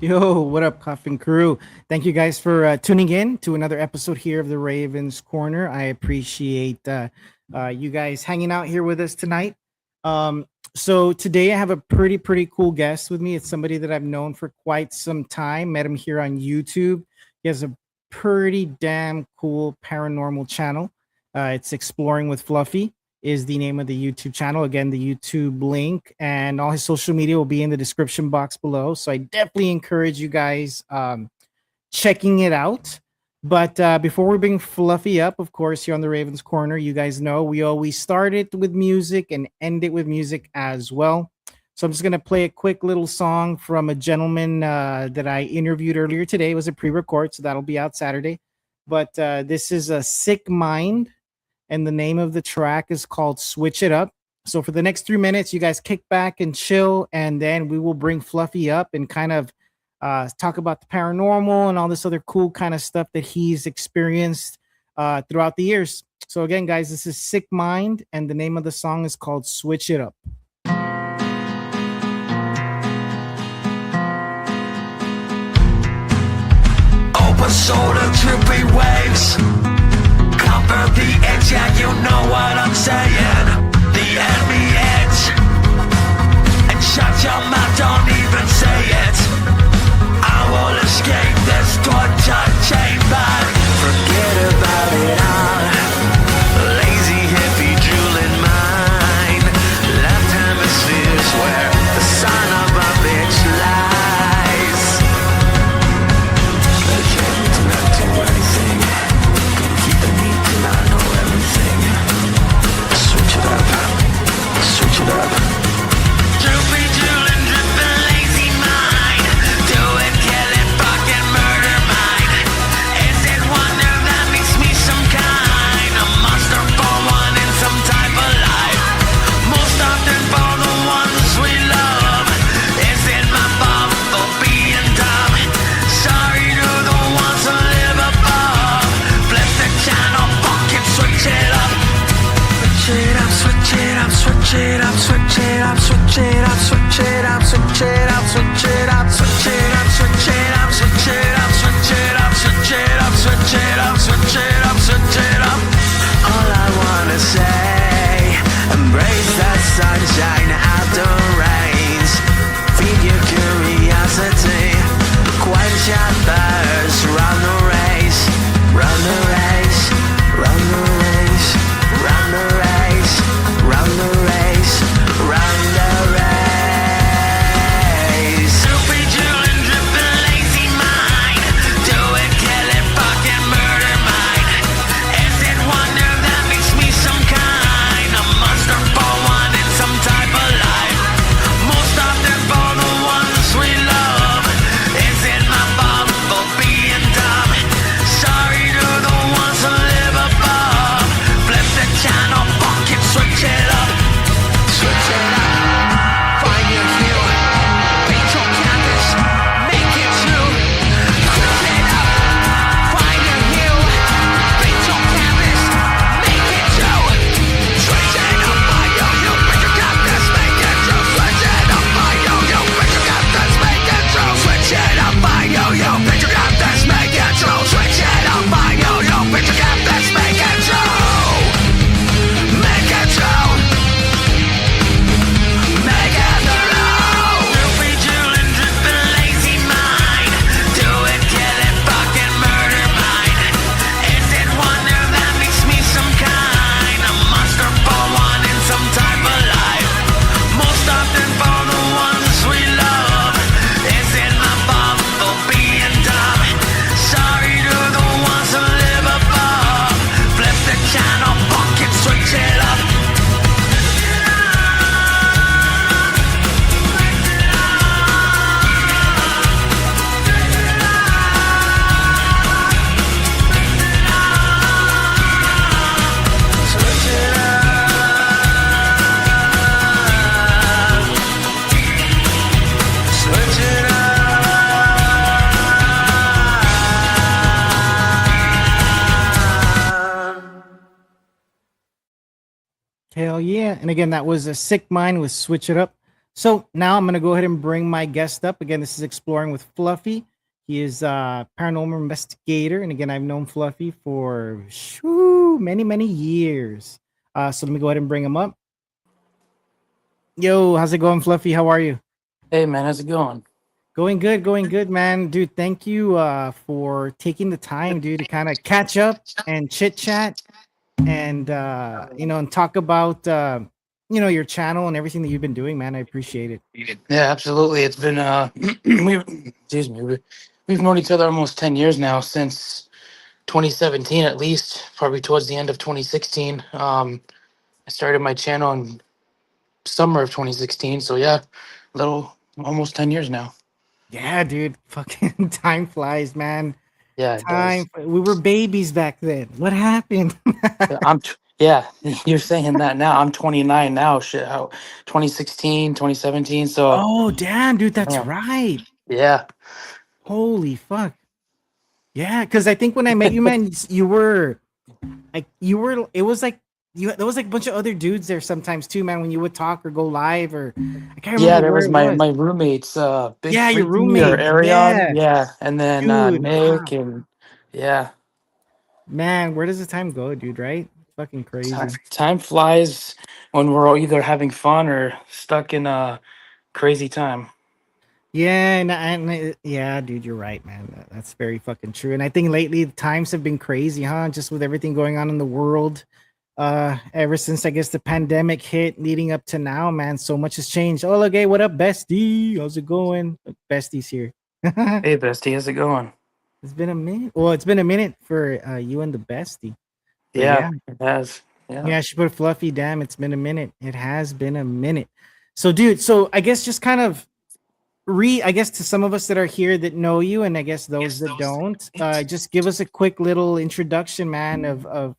Yo, what up, Koffin Krew? Thank you guys for tuning in to another episode here of the Ravens Corner. I appreciate you guys hanging out here with us tonight. So today I have a pretty cool guest with me. It's somebody that I've known for quite some time. Met him here on YouTube. He has a pretty damn cool paranormal channel. It's Exploring with Fluffy is the name of the YouTube channel. Again, the YouTube link and all his social media will be in the description box below. So I definitely encourage you guys checking it out. But before we bring Fluffy up, of course, here on the Ravens Corner, you guys know we always start it with music and end it with music as well. So I'm just going to play a quick little song from a gentleman that I interviewed earlier today. It was a pre-record, so that'll be out Saturday. But this is a Sick Mind, and the name of the track is called Switch It Up. So for the next 3 minutes, you guys kick back and chill, and then we will bring Fluffy up and kind of talk about the paranormal and all this other cool kind of stuff that he's experienced throughout the years. So again, guys, this is Sick Mind, and the name of the song is called Switch It Up. Open shoulder, trippy waves. Cover the edge, yeah, you know what I'm saying. The enemy edge. And shut your mouth, don't even say it. I will escape this torture chamber. Forget about it all. Lazy hippie drooling mind. Left hemispheres where the son of a bitch lies. I can't not do anything. Keep the need to not know everything. Switch it up. Switch it up. Droopy, drooling, dripping, lazy mind. Do it, kill it, fucking murder mine. Is it wonder that makes me some kind of monster for one in some type of life? Most often for the ones we love. Is it my fault for being dumb? Sorry to the ones who live above. Flip the channel, fucking switch it up. Switch it up, switch it up, switch it up, switch it up, switch it up, switch it up, switch it up, switch it up, switch it up, switch it up, switch it up, switch it up, switch it up, switch it up, switch it up, switch it up. All I wanna say, embrace the sunshine out the rains. Feed your curiosity, quench your thirst, run the race, run the race, run the race, run the race, run the race, run the race. Soupy, drooling, dripping, lazy mind. Do it, kill it, fucking murder mine. Is it wonder that makes me some kind of monster for one in some type of life? Most often for the ones we love. Is it my fault for being dumb? Sorry to the ones who live above. Flip the channel, fucking switch it up. Switch it up. Find your hero. Paint your canvas. Make it true. Switch it up. Find your hero. Paint your canvas. Make it true. Switch it up. Find your hero. Paint your canvas. Make it true. Switch it up. Find your hero. Paint your canvas. Make it true. Switch it up. Find your hero. Paint your canvas. Make it true. Switch it up. Find your hero. Paint your canvas. Make it true. Make it true. Make it true. Droopy, drooling, dripping, lazy mind. Do it, kill it, fucking murder mine. Is it wonder that makes me some kind of monster for one in some type of life? Most often for the ones we love. Is it my fault for being dumb? Sorry to the ones who live above. Flip the channel, fucking switch it up. Switch it up. Switch it up. Hell yeah. And again, that was a Sick Mind with Switch It Up. So now I'm gonna go ahead and bring my guest up. Again, this is Exploring with Fluffy. He is a paranormal investigator, and again, I've known Fluffy for many, many years. So let me go ahead and bring him up. Yo, how's it going, Fluffy? How are you? Hey man, how's it going? Going good, man. Dude, thank you for taking the time, dude, to kind of catch up and chit chat and and talk about your channel and everything that you've been doing, man. I appreciate it. Yeah, absolutely. It's been excuse me, we've known each other almost 10 years now, since 2017 at least, probably towards the end of 2016. I started my channel in summer of 2016, so yeah, little almost 10 years now. Yeah, dude. Fucking time flies, man. Yeah, it does. We were babies back then. What happened? Yeah, you're saying that now. I'm 29 now. Shit, how 2016, 2017. So, Oh, damn, dude, that's yeah. right. Yeah. Holy fuck. Yeah, because I think when I met you, man, you were it was like there was like a bunch of other dudes there sometimes too, man, when you would talk or go live or I can't Yeah, remember there where was it my was. my roommates, Big Yeah, your Freaky or roommate. Arion, Yeah, yeah, and then dude. Nick Wow. and yeah, Man, where does the time go, dude, right? Fucking crazy. time flies when we're all either having fun or stuck in a crazy time. Yeah, yeah, dude, you're right, man. That's very fucking true. And I think lately the times have been crazy, huh? Just with everything going on in the world. Ever since I guess the pandemic hit, leading up to now, man, so much has changed. Oh, look, hey, what up, bestie? How's it going? Look, bestie's here. Hey, bestie, how's it going? It's been a minute. Well, it's been a minute for you and the bestie. But Yeah, yeah, it has. Yeah. yeah, she put Fluffy. Damn, it's been a minute. It has been a minute. So, dude, so I guess just kind of I guess to some of us that are here that know you, and I guess those that don't, just give us a quick little introduction, man, of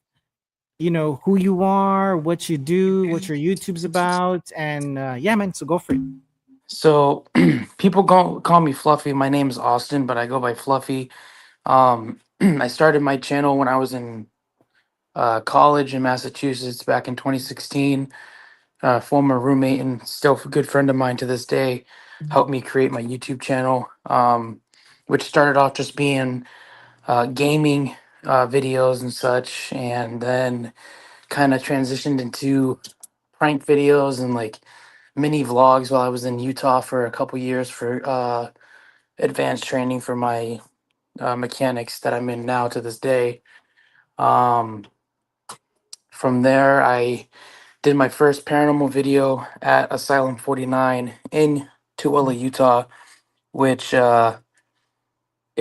who you are, what you do, what your YouTube's about, and yeah, man. So go for it. So people call me Fluffy. My name's Austin, but I go by Fluffy. I started my channel when I was in college in Massachusetts back in 2016. Former roommate and still a good friend of mine to this day, helped me create my YouTube channel, which started off just being gaming videos and such, and then kind of transitioned into prank videos and like mini vlogs while I was in Utah for a couple years for advanced training for my mechanics that I'm in now to this day. Um, from there, I did my first paranormal video at Asylum 49 in Tooele, Utah, which it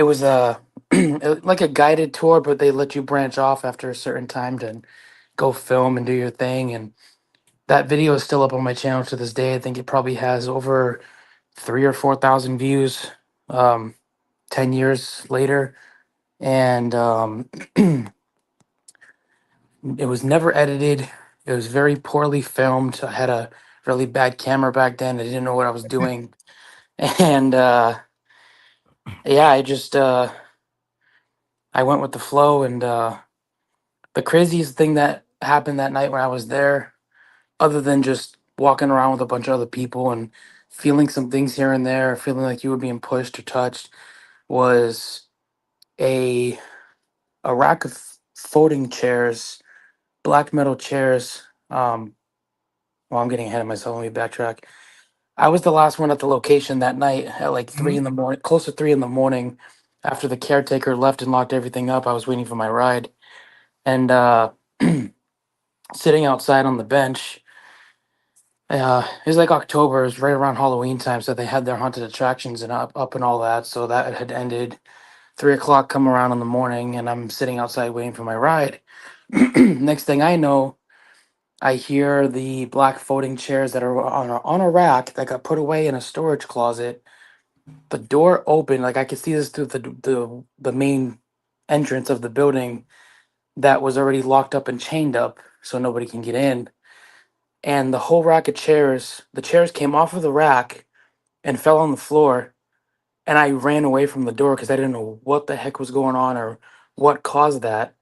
was a like a guided tour, but they let you branch off after a certain time to go film and do your thing. And that video is still up on my channel to this day. I think it probably has over 3 or 4 thousand views, um, 10 years later, and it was never edited. It was very poorly filmed. I had a really bad camera back then. I didn't know what I was doing. And yeah, I went with the flow. And the craziest thing that happened that night when I was there, other than just walking around with a bunch of other people and feeling some things here and there, feeling like you were being pushed or touched, was a a rack of folding chairs, black metal chairs. Well, I'm getting ahead of myself. Let me backtrack. I was the last one at the location that night at like three Mhm. in the morning, close to 3 in the morning. After the caretaker left and locked everything up, I was waiting for my ride and sitting outside on the bench. It was like October, it was right around Halloween time, so they had their haunted attractions and up and all that. So that had ended. 3 o'clock come around in the morning, and I'm sitting outside waiting for my ride. Next thing I know, I hear the black folding chairs that are on a rack that got put away in a storage closet. The door opened, like I could see this through the main entrance of the building that was already locked up and chained up, so nobody can get in. And the whole rack of chairs, the chairs came off of the rack and fell on the floor. And I ran away from the door because I didn't know what the heck was going on or what caused that.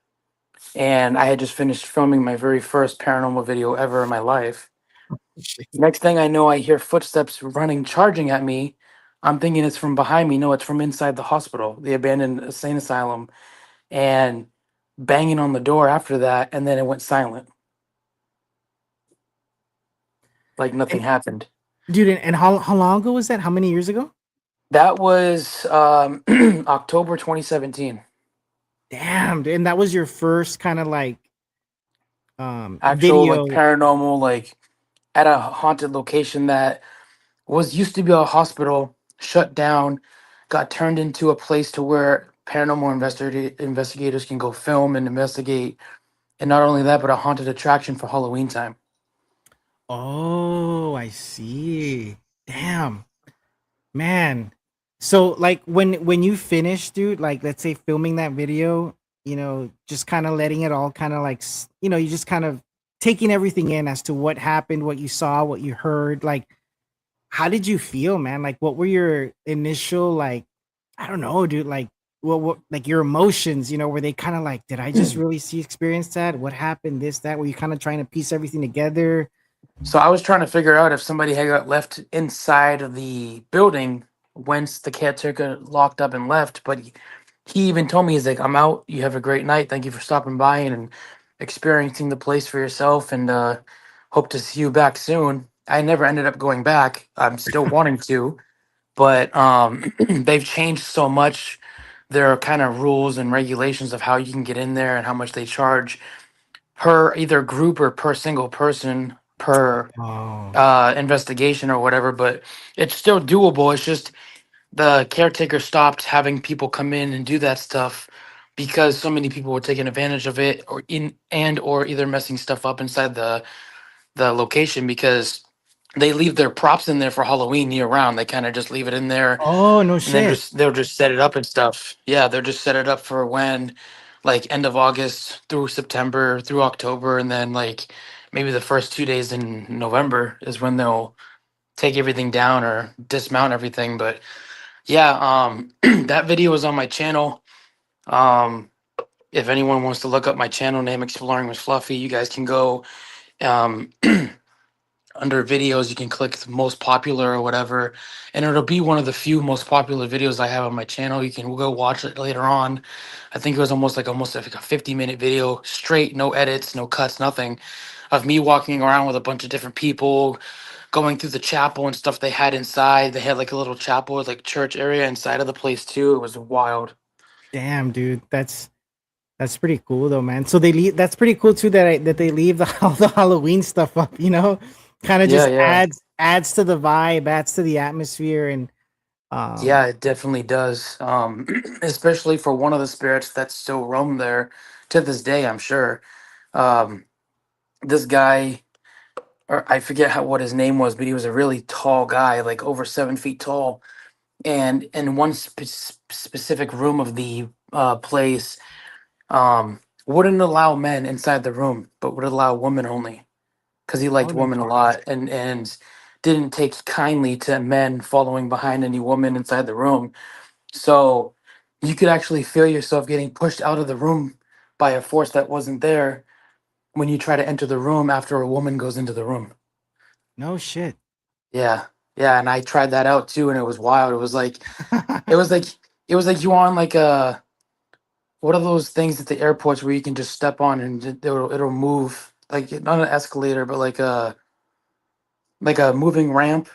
And I had just finished filming my very first paranormal video ever in my life. Next thing I know, I hear footsteps running, charging at me. I'm thinking it's from behind me. No, it's from inside the hospital, the abandoned insane asylum, and banging on the door after that. And then it went silent, like nothing And happened. dude, and how long ago was that? How many years ago? That was October 2017. Damn, dude, and that was your first kind of like Actual like video. paranormal, like at a haunted location that was used to be a hospital, shut down, got turned into a place to where paranormal investigators can go film and investigate. And not only that, but a haunted attraction for Halloween time. Oh, I see. Damn, man. So like when you finish, dude, like let's say filming that video, just kind of letting it all kind of like you just kind of taking everything in as to what happened, what you saw, what you heard, like how did you feel, man? Like what were your initial like I don't know, dude, like what like your emotions, were they kind of like did I just really see experience that? What happened? This that were you kind of trying to piece everything together? So I was trying to figure out if somebody had got left inside of the building once the caretaker locked up and left. But he even told me, he's like, I'm out. You have a great night. Thank you for stopping by and experiencing the place for yourself. And hope to see you back soon. I never ended up going back. I'm still wanting to, but they've changed so much. There are kind of rules and regulations of how you can get in there and how much they charge per either group or per single person per Oh. investigation or whatever, but it's still doable. It's just the caretaker stopped having people come in and do that stuff because so many people were taking advantage of it or in and or either messing stuff up inside the location because they leave their props in there for Halloween year round. They kind of just leave it in there Oh, no and then shit. just they'll just set it up and stuff. Yeah, they'll just set it up for when like end of August through September through October and then like maybe the first 2 days in November is when they'll take everything down or dismount everything. But yeah, that video is on my channel. Um, if anyone wants to look up my channel name, Exploring with Fluffy, you guys can go um, under videos. You can click the most popular or whatever, and it'll be one of the few most popular videos I have on my channel. You can go watch it later on. I think it was almost like a 50-minute video, straight, no edits, no cuts, nothing, of me walking around with a bunch of different people, going through the chapel and stuff they had inside. They had like a little chapel, like church area inside of the place too. It was wild. Damn, dude. That's pretty cool though, man. So they leave that's pretty cool too that they leave all the Halloween stuff up, kind of Yeah, just yeah. adds to the vibe, adds to the atmosphere and Yeah, it definitely does. Especially for one of the spirits that still roam there to this day, I'm sure. Um, this guy, or I forget what his name was, but he was a really tall guy, like over 7 feet tall. And in one specific room of the place, wouldn't allow men inside the room, but would allow women only because he oh liked no women a shit. lot and didn't take kindly to men following behind any woman inside the room. So you could actually feel yourself getting pushed out of the room by a force that wasn't there when you try to enter the room after a woman goes into the room. No shit. Yeah. Yeah, and I tried that out too and it was wild. It was like it was like you on like a what are those things at the airports where you can just step on and it'll move like not an escalator but like a moving ramp.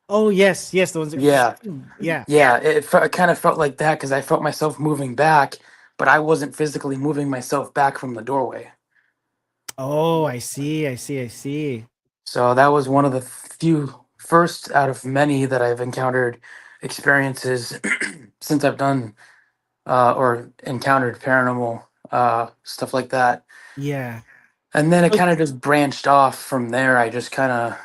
Oh yes, the ones that Yeah. yeah. Yeah, it kind of felt like that because I felt myself moving back, but I wasn't physically moving myself back from the doorway. Oh, I see. So that was one of the few first out of many that I've encountered experiences since I've done or encountered paranormal stuff like that. Yeah. And then it So kind of just branched off from there. I just kind of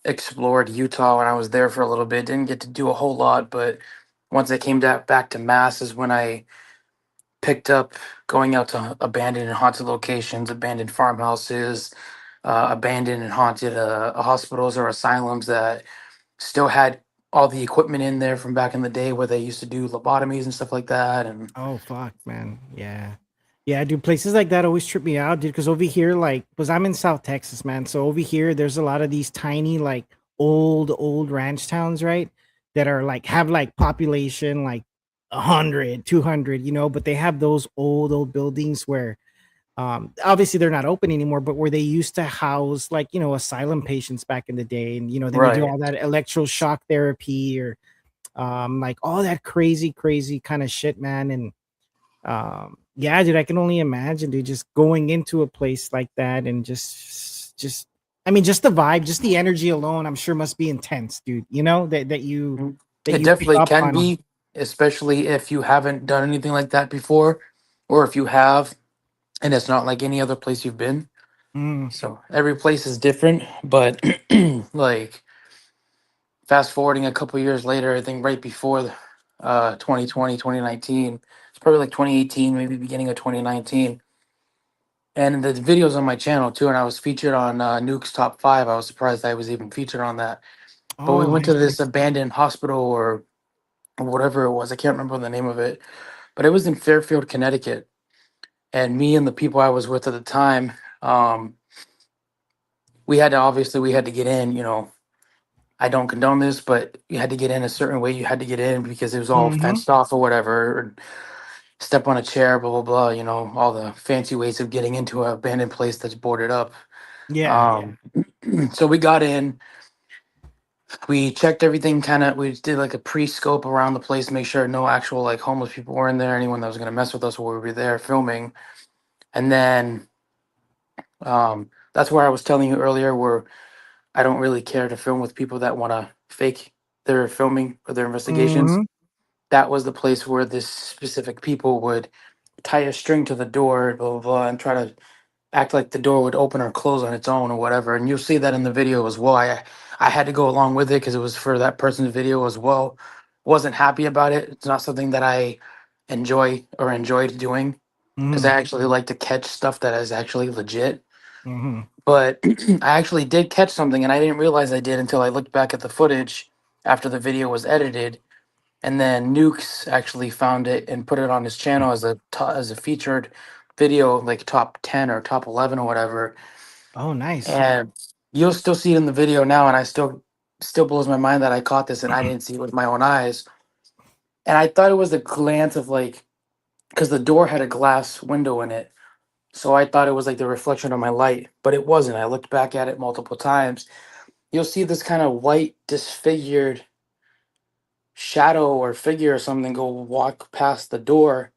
explored Utah when I was there for a little bit. Didn't get to do a whole lot, but once I came back to Mass is when I picked up going out to abandoned and haunted locations, abandoned farmhouses, abandoned and haunted hospitals or asylums that still had all the equipment in there from back in the day where they used to do lobotomies and stuff like that. And oh fuck, man. Yeah. Yeah, dude, places like that always trip me out, dude. Because over here, like, because I'm in South Texas, man. So over here, there's a lot of these tiny, like, old ranch towns, right? That are like have like population like 100, 200, but they have those old buildings where obviously they're not open anymore, but where they used to house like asylum patients back in the day, and they would do Right. all that electroshock therapy or like all that crazy kind of shit, man. And yeah, dude, I can only imagine, dude, just going into a place like that and just I mean, just the vibe, just the energy alone, I'm sure must be intense, dude. That you Mhm. that It you pick definitely up can on. be, especially if you haven't done anything like that before, or if you have and it's not like any other place you've been. Mm, So every place is different, but like fast forwarding a couple years later, I think right before 2020, 2019, it's probably like 2018, maybe beginning of 2019. And the videos on my channel too, and I was featured on Nuke's Top 5. I was surprised I was even featured on that. But we oh, went to nice, this nice. abandoned hospital or whatever it was. I can't remember the name of it, but it was in Fairfield, Connecticut. And me and the people I was with at the time, um, we had to get in. I don't condone this, but you had to get in a certain way. You had to get in because it was all Hmm. fenced off or whatever. Or step on a chair, blah blah blah. All the fancy ways of getting into an abandoned place that's boarded up. Yeah, yeah. Um, so we got in. We checked everything. Kind of, we did like a pre-scope around the place, make sure no actual like homeless people were in there, anyone that was gonna mess with us while we were there filming. And then that's where I was telling you earlier, where I don't really care to film with people that want to fake their filming or their investigations. Hmm. That was the place where this specific people would tie a string to the door, blah blah blah, and try to act like the door would open or close on its own or whatever. And you'll see that in the video as well. I had to go along with it because it was for that person's video as well. Wasn't happy about it. It's not something that I enjoy or enjoyed doing because I Hmm. actually like to catch stuff that is actually legit. Hmm. But I actually did catch something and I didn't realize I did until I looked back at the footage after the video was edited. And then Nukes actually found it and put it on his channel as as a featured video, like top 10 or top 11 or whatever. Oh, nice. And you'll still see it in the video now, and I still blows my mind that I caught this and I didn't see it with my own eyes. And I thought it was a glance of like, because the door had a glass window in it, so I thought it was like the reflection of my light, but it wasn't. I looked back at it multiple times. You'll see this kind of white disfigured shadow or figure or something go walk past the door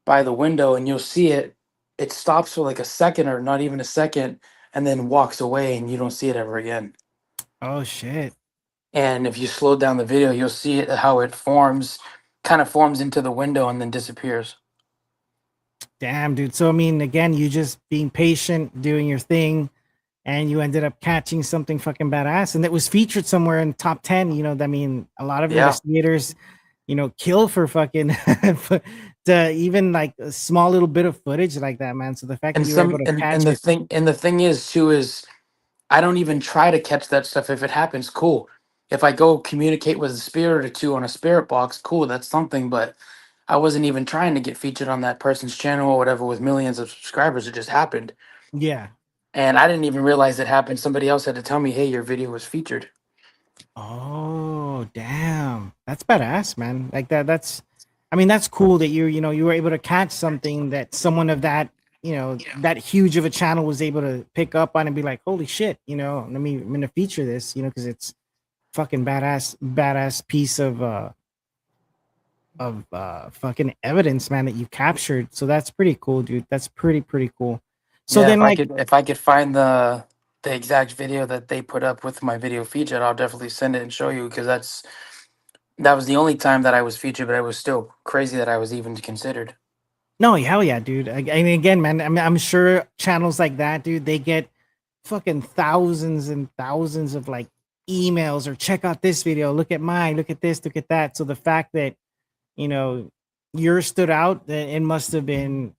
by the window, and you'll see it. It stops for like a second or not even a second, and then walks away, and you don't see it ever again. Oh shit. And if you slow down the video, you'll see it how it forms, kind of forms into the window and then disappears. Damn, dude. So I mean, again, you just being patient, doing your thing, and you ended up catching something fucking badass, and it was featured somewhere in top 10. I mean, a lot of Yeah. investigators, kill for fucking to even like a small little bit of footage like that, man. So the fact that And you were able some to and catch the it. thing is too is I don't even try to catch that stuff. If it happens, cool. If I go communicate with a spirit or two on a spirit box, cool, that's something. But I wasn't even trying to get featured on that person's channel or whatever with millions of subscribers. It just happened. Yeah. And I didn't even realize it happened. Somebody else had to tell me, hey, your video was featured. Oh, damn. That's badass, man. Like that's I mean, that's cool that you were able to catch something that someone of that huge of a channel was able to pick up on and be like, "Holy shit, I'm going to feature this, cuz it's fucking badass piece of fucking evidence, man, that you captured." So that's pretty cool, dude. That's pretty cool. So Yeah, then like if I could find the exact video that they put up with my video featured, I'll definitely send it and show you because that was the only time that I was featured, but it was still crazy that I was even considered. no, hell yeah, dude. I mean, again, man, I'm sure channels like that, dude, they get fucking thousands and thousands of like emails or check out this video, look at mine, look at this, look at that. So the fact that, you know, yours stood out, then it must have been,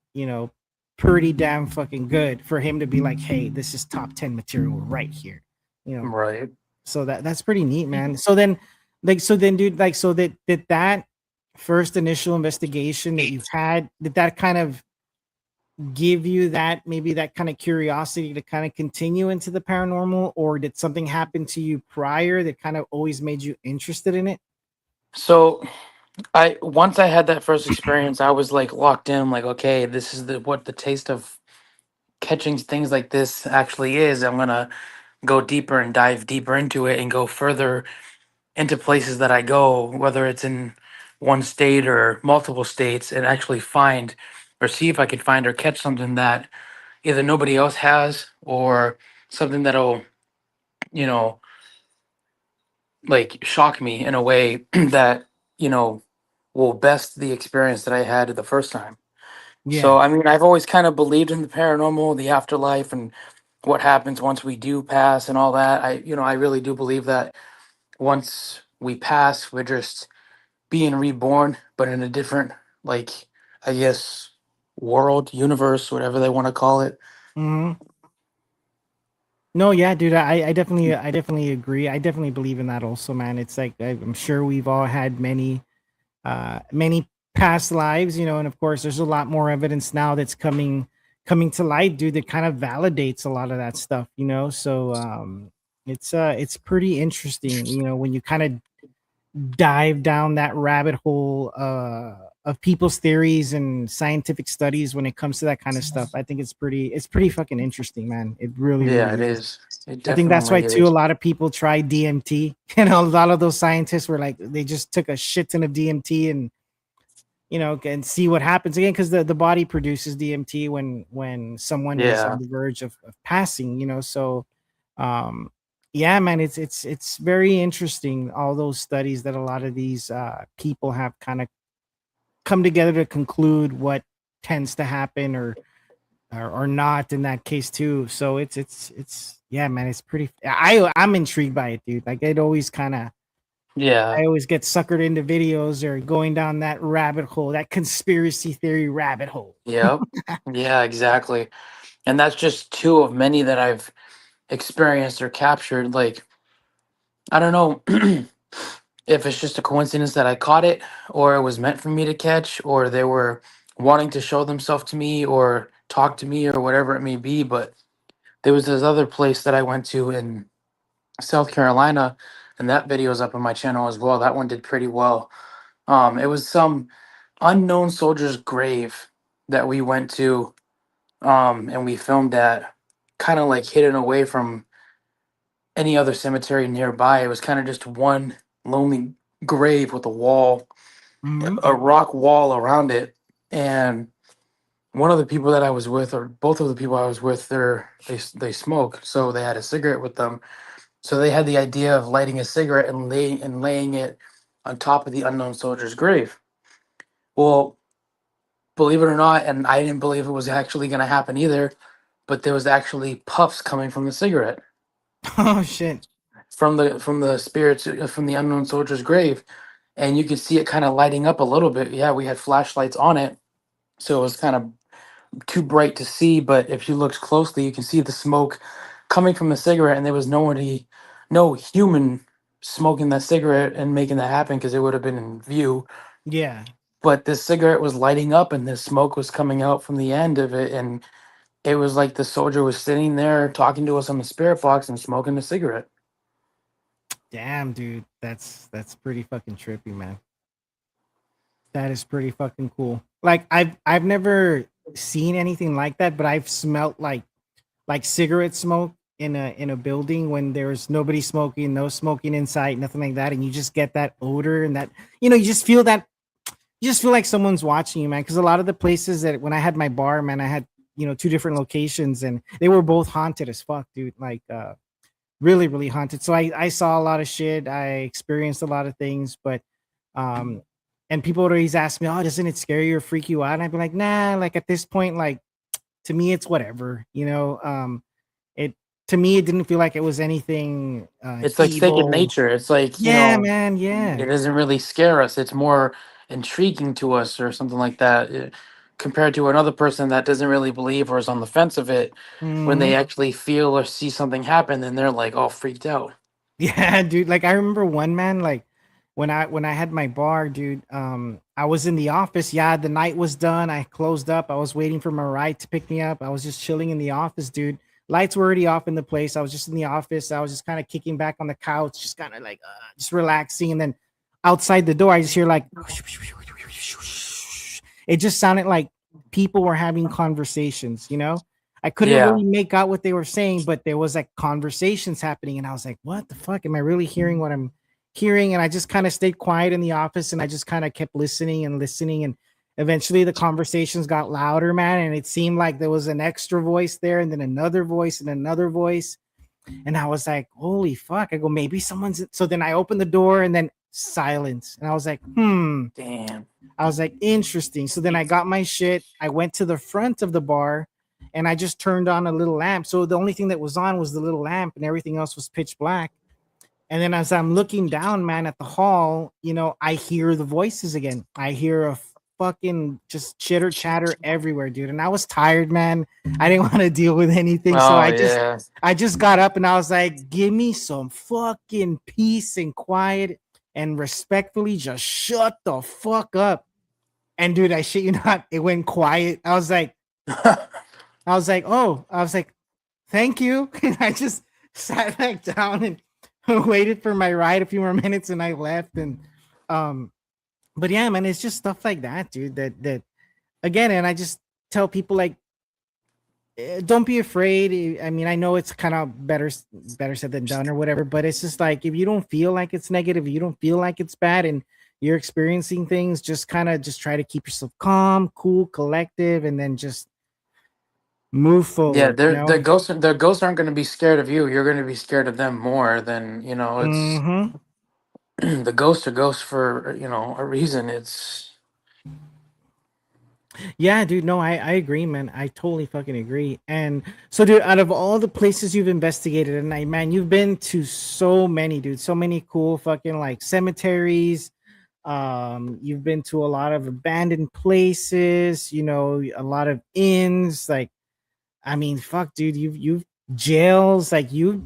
pretty damn fucking good for him to be like, hey, this is top 10 material right here. You know, Right. so that's pretty neat, man. So then, dude, like, so that first initial investigation that you had, did that kind of give you that, maybe that kind of curiosity to kind of continue into the paranormal, or did something happen to you prior that kind of always made you interested in it? So I once I had that first experience, I was like locked in, like, okay, this is the what the taste of catching things like this actually is. I'm gonna go deeper and dive deeper into it and go further into places that I go, whether it's in one state or multiple states, and actually find or see if I could find or catch something that either nobody else has or something that'll, you know, like shock me in a way that, you know, will best the experience that I had the first time. So, Yeah. I mean, I've always kind of believed in the paranormal, the afterlife, and what happens once we do pass and all that. I really do believe that once we pass, we're just being reborn, but in a different, like, I guess, world, universe, whatever they want to call it. Hmm. No, yeah, dude, I definitely agree. I definitely believe in that also, man. It's like I'm sure we've all had many past lives, and of course there's a lot more evidence now that's coming to light, dude, that kind of validates a lot of that stuff, so it's pretty interesting, when you kind of dive down that rabbit hole of people's theories and scientific studies when it comes to that kind of stuff. I think it's pretty fucking interesting, man. It really, Yeah, really it is. is. It I think that's why definitely too a is. lot of people try DMT. A lot of those scientists were like they just took a shit ton of DMT and and see what happens again, because the body produces DMT when someone is on Yeah. the verge of passing. So um yeah, man, it's very interesting, all those studies that a lot of these people have kind of come together to conclude what tends to happen or not in that case too. So it's yeah, man, it's pretty. I'm intrigued by it, dude. Like it always kind of. Yeah. I always get suckered into videos or going down that rabbit hole, that conspiracy theory rabbit hole. Yep. Yeah, exactly. And that's just two of many that I've experienced or captured. Like, I don't know if it's just a coincidence that I caught it or it was meant for me to catch or they were wanting to show themselves to me or talk to me or whatever it may be. But there was this other place that I went to in South Carolina, and that video is up on my channel as well. That one did pretty well. It was some unknown soldier's grave that we went to, and we filmed that kind of like hidden away from any other cemetery nearby. It was kind of just one lonely grave with a wall, Hmm. a rock wall around it. And one of the people that I was with, or both of the people I was with, they smoke, so they had a cigarette with them. So they had the idea of lighting a cigarette and laying it on top of the unknown soldier's grave. Well, believe it or not, and I didn't believe it was actually going to happen either, but there was actually puffs coming from the cigarette Oh shit. from the spirits from the unknown soldier's grave, and you could see it kind of lighting up a little bit. Yeah, we had flashlights on it, so it was kind of too bright to see, but if you looked closely, you can see the smoke coming from the cigarette, and there was no human smoking that cigarette and making that happen because it would have been in view. Yeah. But this cigarette was lighting up, and the smoke was coming out from the end of it, and it was like the soldier was sitting there talking to us on the spirit box and smoking the cigarette. Damn, dude. That's pretty fucking trippy, man. That is pretty fucking cool. Like I've never seen anything like that, but I've smelt like cigarette smoke in a building when there's nobody smoking, no smoking inside, nothing like that, and you just get that odor and that you just feel that you just feel like someone's watching you, man. Because a lot of the places that when I had my bar, man, I had two different locations and they were both haunted as fuck, dude. Like really, really haunted. So I saw a lot of shit. I experienced a lot of things, but um, and people would always ask me, "Oh, doesn't it scare you or freak you out?" And I'd be like, "Nah." Like at this point, like to me, it's whatever. It to me, it didn't feel like it was anything It's like second evil. nature. It's like, Yeah, man. Yeah. it doesn't really scare us. It's more intriguing to us or something like that, compared to another person that doesn't really believe or is on the fence of it. When Hmm. they actually feel or see something happen, then they're like all freaked out. Yeah, dude. Like I remember one man, like when I had my bar, dude. I was in the office. Yeah, the night was done. I closed up. I was waiting for my ride to pick me up. I was just chilling in the office, dude. Lights were already off in the place. I was just in the office. I was just kind of kicking back on the couch, just kind of like just relaxing. And then outside the door, I just hear like it just sounded like people were having conversations, you know? I couldn't Yeah. really make out what they were saying, but there was like conversations happening, and I was like, what the fuck? Am I really hearing what I'm hearing? And I just kind of stayed quiet in the office, and I just kind of kept listening and listening. And eventually the conversations got louder, man. And it seemed like there was an extra voice there, and then another voice and another voice. And I was like, holy fuck. I go, maybe someone's. So then I opened the door, and then silence. And I was like, Damn. I was like, interesting. So then I got my shit. I went to the front of the bar and I just turned on a little lamp. So the only thing that was on was the little lamp, and everything else was pitch black. And then as I'm looking down, man, at the hall, you know, I hear the voices again. I hear a fucking just chitter chatter everywhere, dude. And I was tired, man. I didn't want to deal with anything. So Oh I yeah. just got up and I was like, give me some fucking peace and quiet, and respectfully just shut the fuck up. And dude, I shit you not, it went quiet. Oh, I was like, thank you. And I just sat back down and waited for my ride a few more minutes, and I left. And um, but yeah, man, it's just stuff like that, dude. That again, and I just tell people like, don't be afraid. I mean, I know it's kind of better said than done or whatever, but it's just like if you don't feel like it's negative, you don't feel like it's bad, and you're experiencing things, just kind of just try to keep yourself calm, cool, collective, and then just move Yeah, forward, you they're know? the ghosts aren't going to be scared of you. You're going to be scared of them more than, it's Mm-hmm. the ghosts are ghosts for, a reason. It's Yeah, dude. No, I agree, man. I totally fucking agree. And so, dude, out of all the places you've investigated, and man, you've been to so many, dude, so many cool fucking like cemeteries. You've been to a lot of abandoned places, you know, a lot of inns. Like, I mean, fuck, dude, you've jails, like you've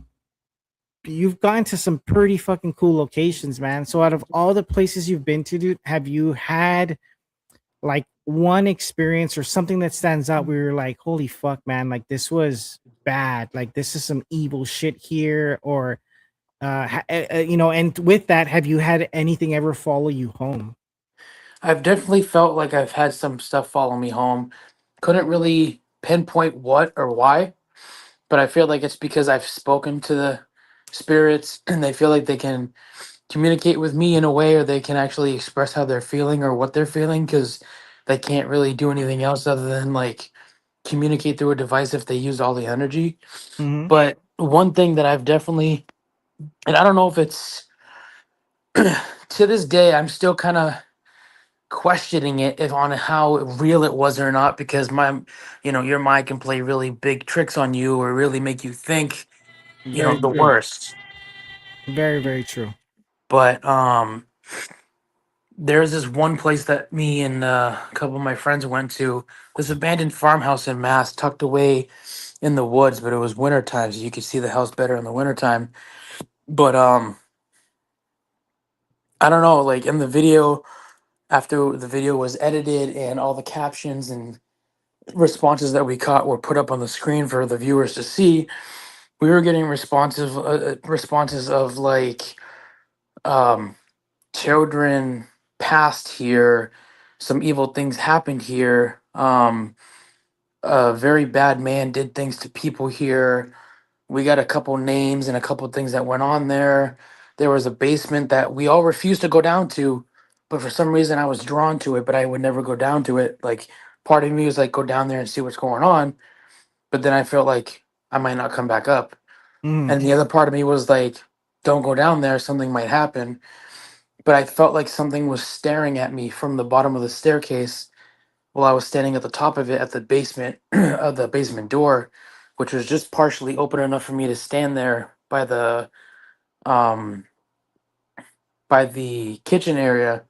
gone to some pretty fucking cool locations, man. So out of all the places you've been to, dude, have you had like one experience or something that stands out where you're like, holy fuck, man, like this was bad, like this is some evil shit here? Or you know, and with that, have you had anything ever follow you home? I've definitely felt like I've had some stuff follow me home. Couldn't really pinpoint what or why, but I feel like it's because I've spoken to the spirits and they feel like they can communicate with me in a way, or they can actually express how they're feeling or what they're feeling, because they can't really do anything else other than like communicate through a device if they use all the energy. Mm-hmm. But one thing that I've definitely, and I don't know if it's to this day, I'm still kind of questioning it if on how real it was or not, because your mind can play really big tricks on you or really make you think, Very the true. worst. Very, very true. But there's this one place that me and a couple of my friends went to, this abandoned farmhouse in Mass, tucked away in the woods, but it was wintertime, so you could see the house better in the wintertime. But I don't know, like in the video, after the video was edited and all the captions and responses that we caught were put up on the screen for the viewers to see, we were getting responses of like um children passed here, some evil things happened here, a very bad man did things to people here. We got a couple names and a couple things that went on there. There was a basement that we all refused to go down to, but for some reason I was drawn to it, but I would never go down to it. Like, part of me was like, go down there and see what's going on, but then I felt like I might not come back up. Mm-hmm. And the other part of me was like, don't go down there, something might happen. But I felt like something was staring at me from the bottom of the staircase while I was standing at the top of it at the basement of the basement door, which was just partially open enough for me to stand there um by the kitchen area.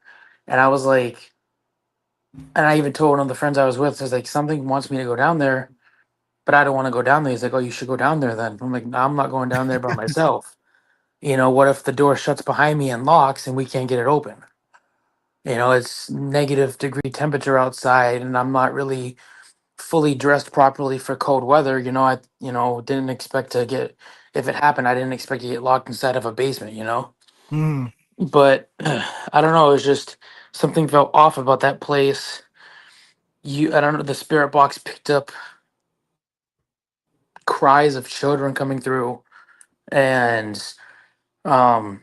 And I was like, and I even told one of the friends I was with, I was like, something wants me to go down there, but I don't want to go down there. He's like, oh, you should go down there then. I'm like, no, I'm not going down there by myself. What if the door shuts behind me and locks and we can't get it open? You know, it's negative degree temperature outside, and I'm not really fully dressed properly for cold weather. You know, I didn't expect to get, if it happened, I didn't expect to get locked inside of a basement. You know, Mm. but I don't know. It was just something felt off about that place. I don't know. The spirit box picked up cries of children coming through, and um,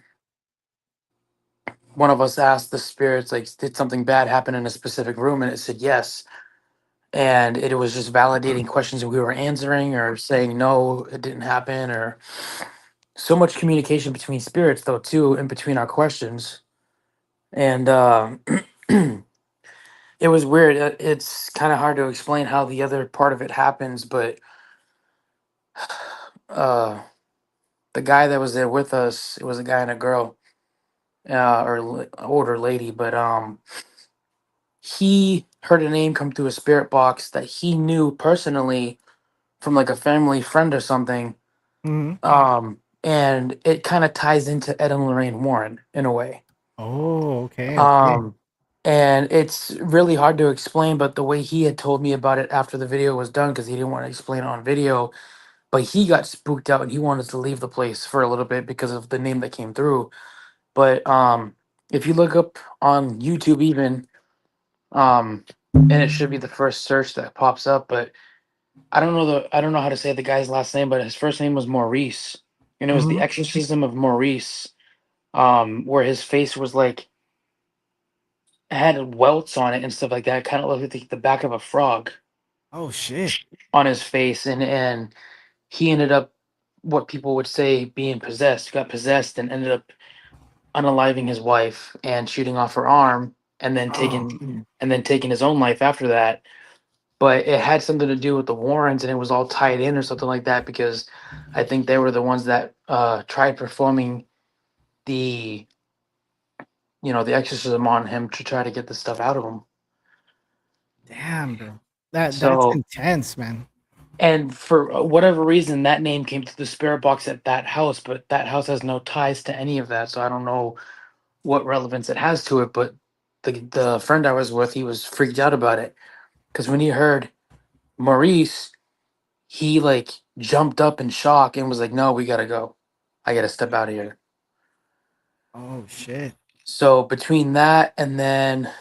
one of us asked the spirits, like, did something bad happen in a specific room, and it said yes. And it was just validating questions that we were answering or saying no, it didn't happen, or so much communication between spirits though too in between our questions. And it was weird. It's kind of hard to explain how the other part of it happens, but uh the guy that was there with us, it was a guy and a girl, older lady, but he heard a name come through a spirit box that he knew personally from like a family friend or something. Hmm. And it kind of ties into Ed and Lorraine Warren in a way. Oh, okay, okay. Um, and it's really hard to explain, but the way he had told me about it after the video was done, because he didn't want to explain it on video, but he got spooked out and he wanted to leave the place for a little bit because of the name that came through. But if you look up on YouTube even, and it should be the first search that pops up, but I don't know how to say the guy's last name, but his first name was Maurice. And it was the Hmm. exorcism of Maurice, where his face was like, had welts on it and stuff like that. Kind of looked like the back of a frog Oh shit. on his face, and he ended up, what people would say, being possessed. Got possessed and ended up unaliving his wife and shooting off her arm, and then Oh. taking his own life after that. But it had something to do with the Warrens, and it was all tied in or something like that, because I think they were the ones that tried performing the the exorcism on him to try to get the stuff out of him. Damn, bro. That's So, intense, man. and for whatever reason, that name came to the spirit box at that house, but that house has no ties to any of that. So I don't know what relevance it has to it. But the friend I was with, he was freaked out about it, because when he heard Maurice, he like jumped up in shock and was like, "No, we gotta go. I gotta step out of here." Oh shit. So between that and then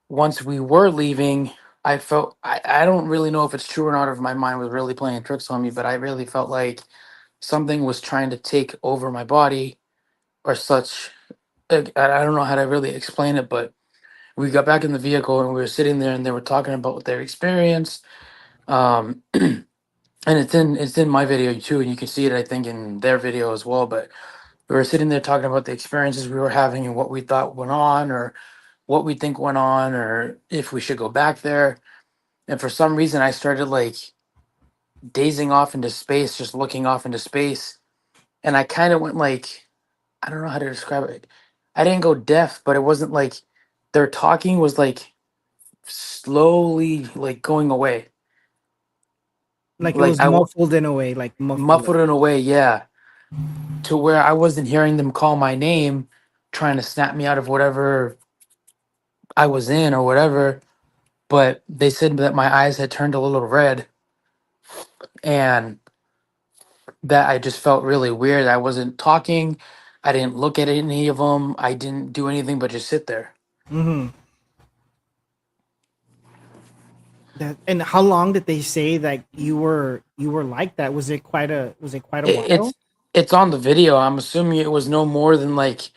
once we were leaving, I don't really know if it's true or not, if my mind was really playing tricks on me, but I really felt like something was trying to take over my body or such. I don't know how to really explain it, but we got back in the vehicle and we were sitting there and they were talking about their experience. And it's in my video too, and you can see it I think in their video as well. But we were sitting there talking about the experiences we were having and what we thought went on, or what we think went on, or if we should go back there. And for some reason, I started like dazing off into space, just looking off into space. And I kind of went like, I don't know how to describe it. I didn't go deaf, but it wasn't like their talking was like slowly like going away, Like it like was muffled in a way, like muffled. muffled in a way, yeah, to where I wasn't hearing them call my name, trying to snap me out of whatever I was in or whatever. But they said that my eyes had turned a little red, and that I just felt really weird. I wasn't talking. I didn't look at any of them. I didn't do anything but just sit there. Mm-hmm. That, and how long did they say that you were like that? Was it quite a It, while? it's on the video. I'm assuming it was no more than like,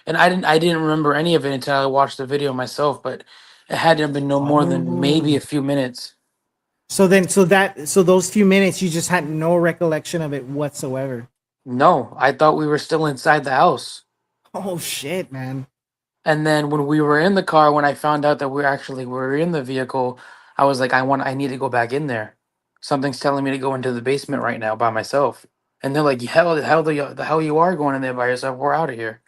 and I didn't remember any of it until I watched the video myself. But it had to have been no more than maybe Oh. a few minutes. So those few minutes you just had no recollection of it whatsoever. No, I thought we were still inside the house. Oh shit, man. And then when we were in the car, when I found out that we were in the vehicle, I was like, I need to go back in there. Something's telling me to go into the basement right now by myself. And they're like, the hell you are going in there by yourself. We're out of here.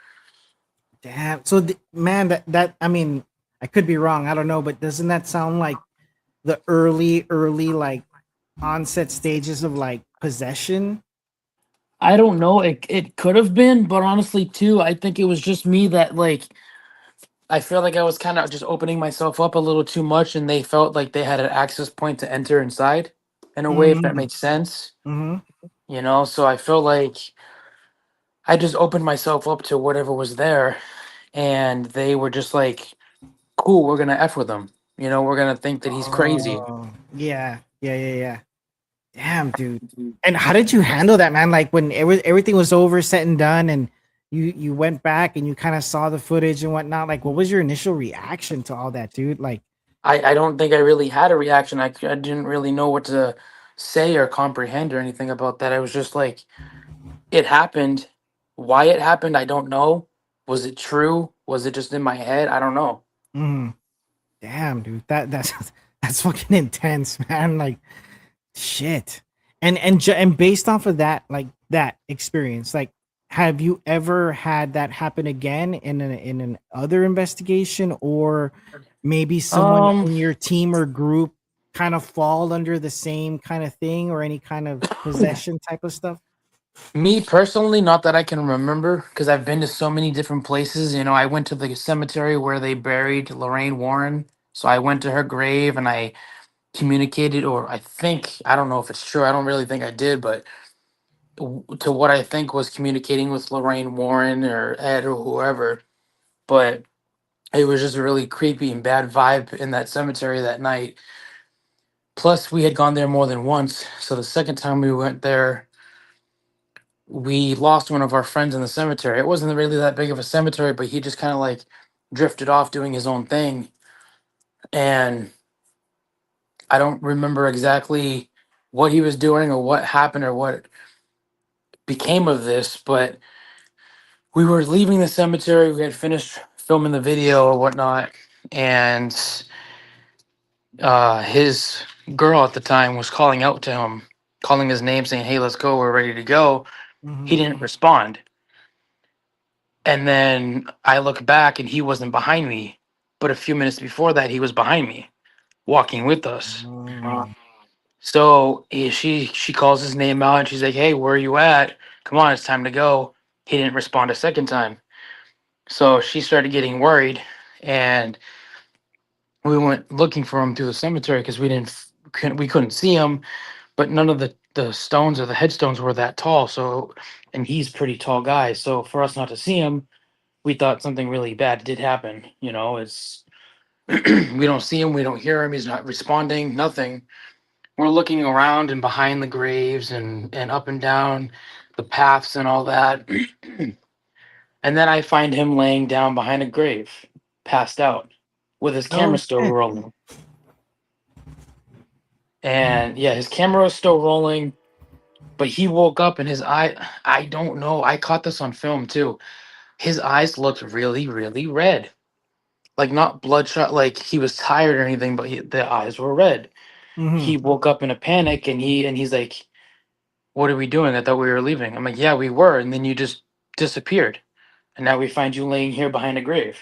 Damn. So man, that I mean, I could be wrong. I don't know, but doesn't that sound like the early like onset stages of like possession? I don't know. It could have been, but honestly, too, I think it was just me that like I feel like I was kind of just opening myself up a little too much, and they felt like they had an access point to enter inside, in a way, if that Mm-hmm. makes sense. Mm-hmm. You know, so I feel like I just opened myself up to whatever was there, and they were just like, "Cool, we're gonna f with him." You know, we're gonna think that he's crazy. Oh, yeah, yeah, yeah, yeah. Damn, dude. And how did you handle that, man? Like when everything was over, said and done, and you went back and you kind of saw the footage and whatnot. Like, what was your initial reaction to all that, dude? Like, I don't think I really had a reaction. I didn't really know what to say or comprehend or anything about that. I was just like, it happened. Why it happened, I don't know. Was it true? Was it just in my head? I don't know. mm, damn, dude. That's that's fucking intense, man. Like, shit. And based off of that, like that experience, like, have you ever had that happen again in an other investigation, or maybe someone Um, in your team or group kind of fall under the same kind of thing or any kind of possession type of stuff? Me personally, not that I can remember, because I've been to so many different places. You know, I went to the cemetery where they buried Lorraine Warren. So I went to her grave and I communicated, or I think, I don't know if it's true. I don't really think I did, but to what I think was communicating with Lorraine Warren or Ed or whoever. But it was just a really creepy and bad vibe in that cemetery that night. Plus, we had gone there more than once. So the second time we went there, we lost one of our friends in the cemetery. It wasn't really that big of a cemetery, but he just kind of like drifted off doing his own thing. And I don't remember exactly what he was doing or what happened or what became of this, but we were leaving the cemetery. We had finished filming the video or whatnot. And his girl at the time was calling out to him, calling his name, saying, "Hey, let's go. We're ready to go." He Mm-hmm. didn't respond. And then I look back and he wasn't behind me. But a few minutes before that, he was behind me, walking with us. Mm. So she calls his name out and she's like, "Hey, where are you at? Come on, it's time to go." He didn't respond a second time. So she started getting worried, and we went looking for him through the cemetery because we couldn't see him, but none of the stones or the headstones were that tall. So, and he's a pretty tall guy. So for us not to see him, we thought something really bad did happen. You know, it's we don't see him, we don't hear him, he's not responding, nothing. We're looking around and behind the graves and up and down the paths and all that. And then I find him laying down behind a grave, passed out, with his Oh camera still shit. rolling. And yeah, his camera is still rolling, but he woke up and his eye, I don't know, I caught this on film too. His eyes looked really, really red. Like not bloodshot, like he was tired or anything, but the eyes were red. Mm-hmm. He woke up in a panic and he's like, "What are we doing? I thought we were leaving." I'm like, "Yeah, we were." And then you just disappeared. And now we find you laying here behind a grave.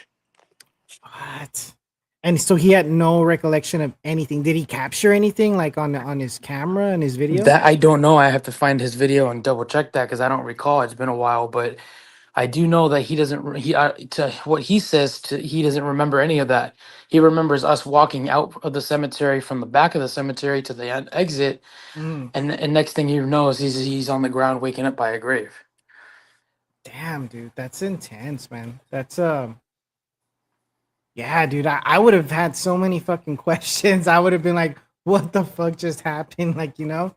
What? And so he had no recollection of anything. Did he capture anything like on his camera and his video? That I don't know. I have to find his video and double check that because I don't recall. It's been a while, but I do know that he doesn't. He to what he says to he doesn't remember any of that. He remembers us walking out of the cemetery from the back of the cemetery to the exit, Mm. and next thing you know is he's on the ground waking up by a grave. Damn, dude, that's intense, man. That's yeah, dude. I would have had so many fucking questions. I would have been like, what the fuck just happened? Like, you know?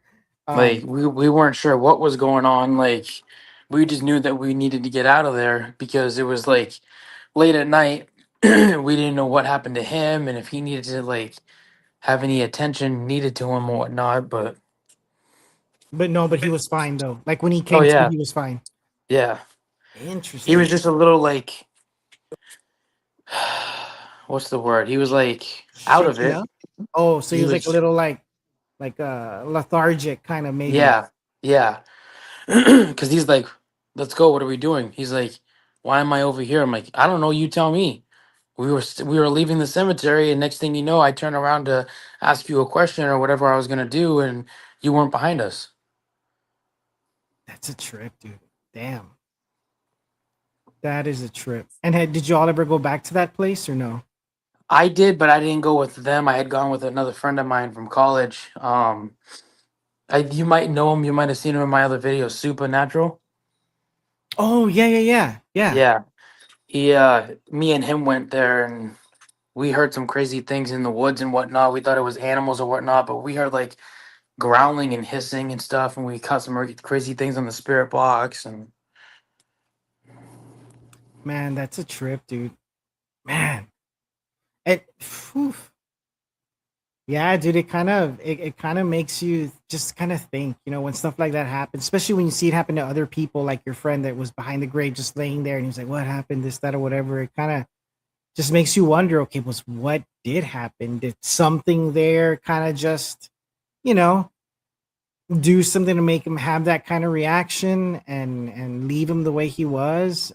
Like Um, we weren't sure what was going on. Like we just knew that we needed to get out of there because it was like late at night. We didn't know what happened to him and if he needed to like have any attention needed to him or whatnot. But but no, but he was fine though. Like when he oh came to, yeah, he was fine. yeah, he was Interesting. just a little like what's the word? He was like out of Shaken it. up. Oh, so he He was like a was little like lethargic kind of maybe. yeah, yeah. Because he's like, "Let's go. What are we doing?" He's like, "Why am I over here?" I'm like, "I don't know. You tell me." We were leaving the cemetery, and next thing you know, I turn around to ask you a question or whatever I was gonna do, and you weren't behind us. That's a trip, dude. Damn. That is a trip. And did you all ever go back to that place or no? I did, but I didn't go with them. I had gone with another friend of mine from college. You might know him. You might have seen him in my other videos. Supernatural. Oh yeah, yeah, yeah, yeah. Yeah, me and him went there, and we heard some crazy things in the woods and whatnot. We thought it was animals or whatnot, but we heard like growling and hissing and stuff, and we caught some crazy things on the spirit box. And Man, that's a trip, dude. Man, phew. Yeah, dude. It kind of makes you just kind of think, when stuff like that happens, especially when you see it happen to other people, like your friend that was behind the grave, just laying there, and he was like, "What happened? This, that, or whatever." It kind of just makes you wonder. Okay, was what did happen? Did something there kind of just, you know, do something to make him have that kind of reaction and leave him the way he was?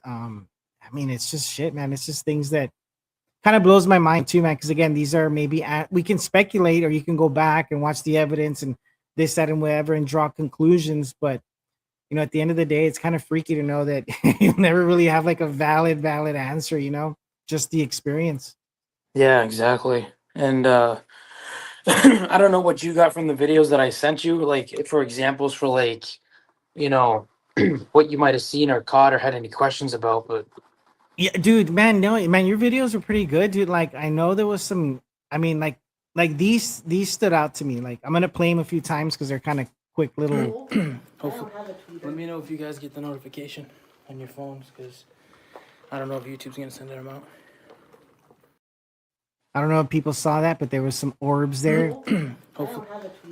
I mean, it's just shit, man. It's just things that kind of blows my mind too, man. Because again, these are maybe we can speculate, or you can go back and watch the evidence and this, that, and whatever, and draw conclusions. But at the end of the day, it's kind of freaky to know that you'll never really have like a valid answer. Just the experience. yeah, exactly. And I don't know what you got from the videos that I sent you, like for examples for like, you know, what you might have seen or caught or had any questions about, but Yeah, dude, man, no, man, your videos are pretty good, dude. Like, I know there was some. I mean, like these stood out to me. Like, I'm gonna play them a few times because they're kind of quick little. Hopefully, let me know if you guys get the notification on your phones, because I don't know if YouTube's gonna send them out. I don't know if people saw that, but there was some orbs there. Hopefully,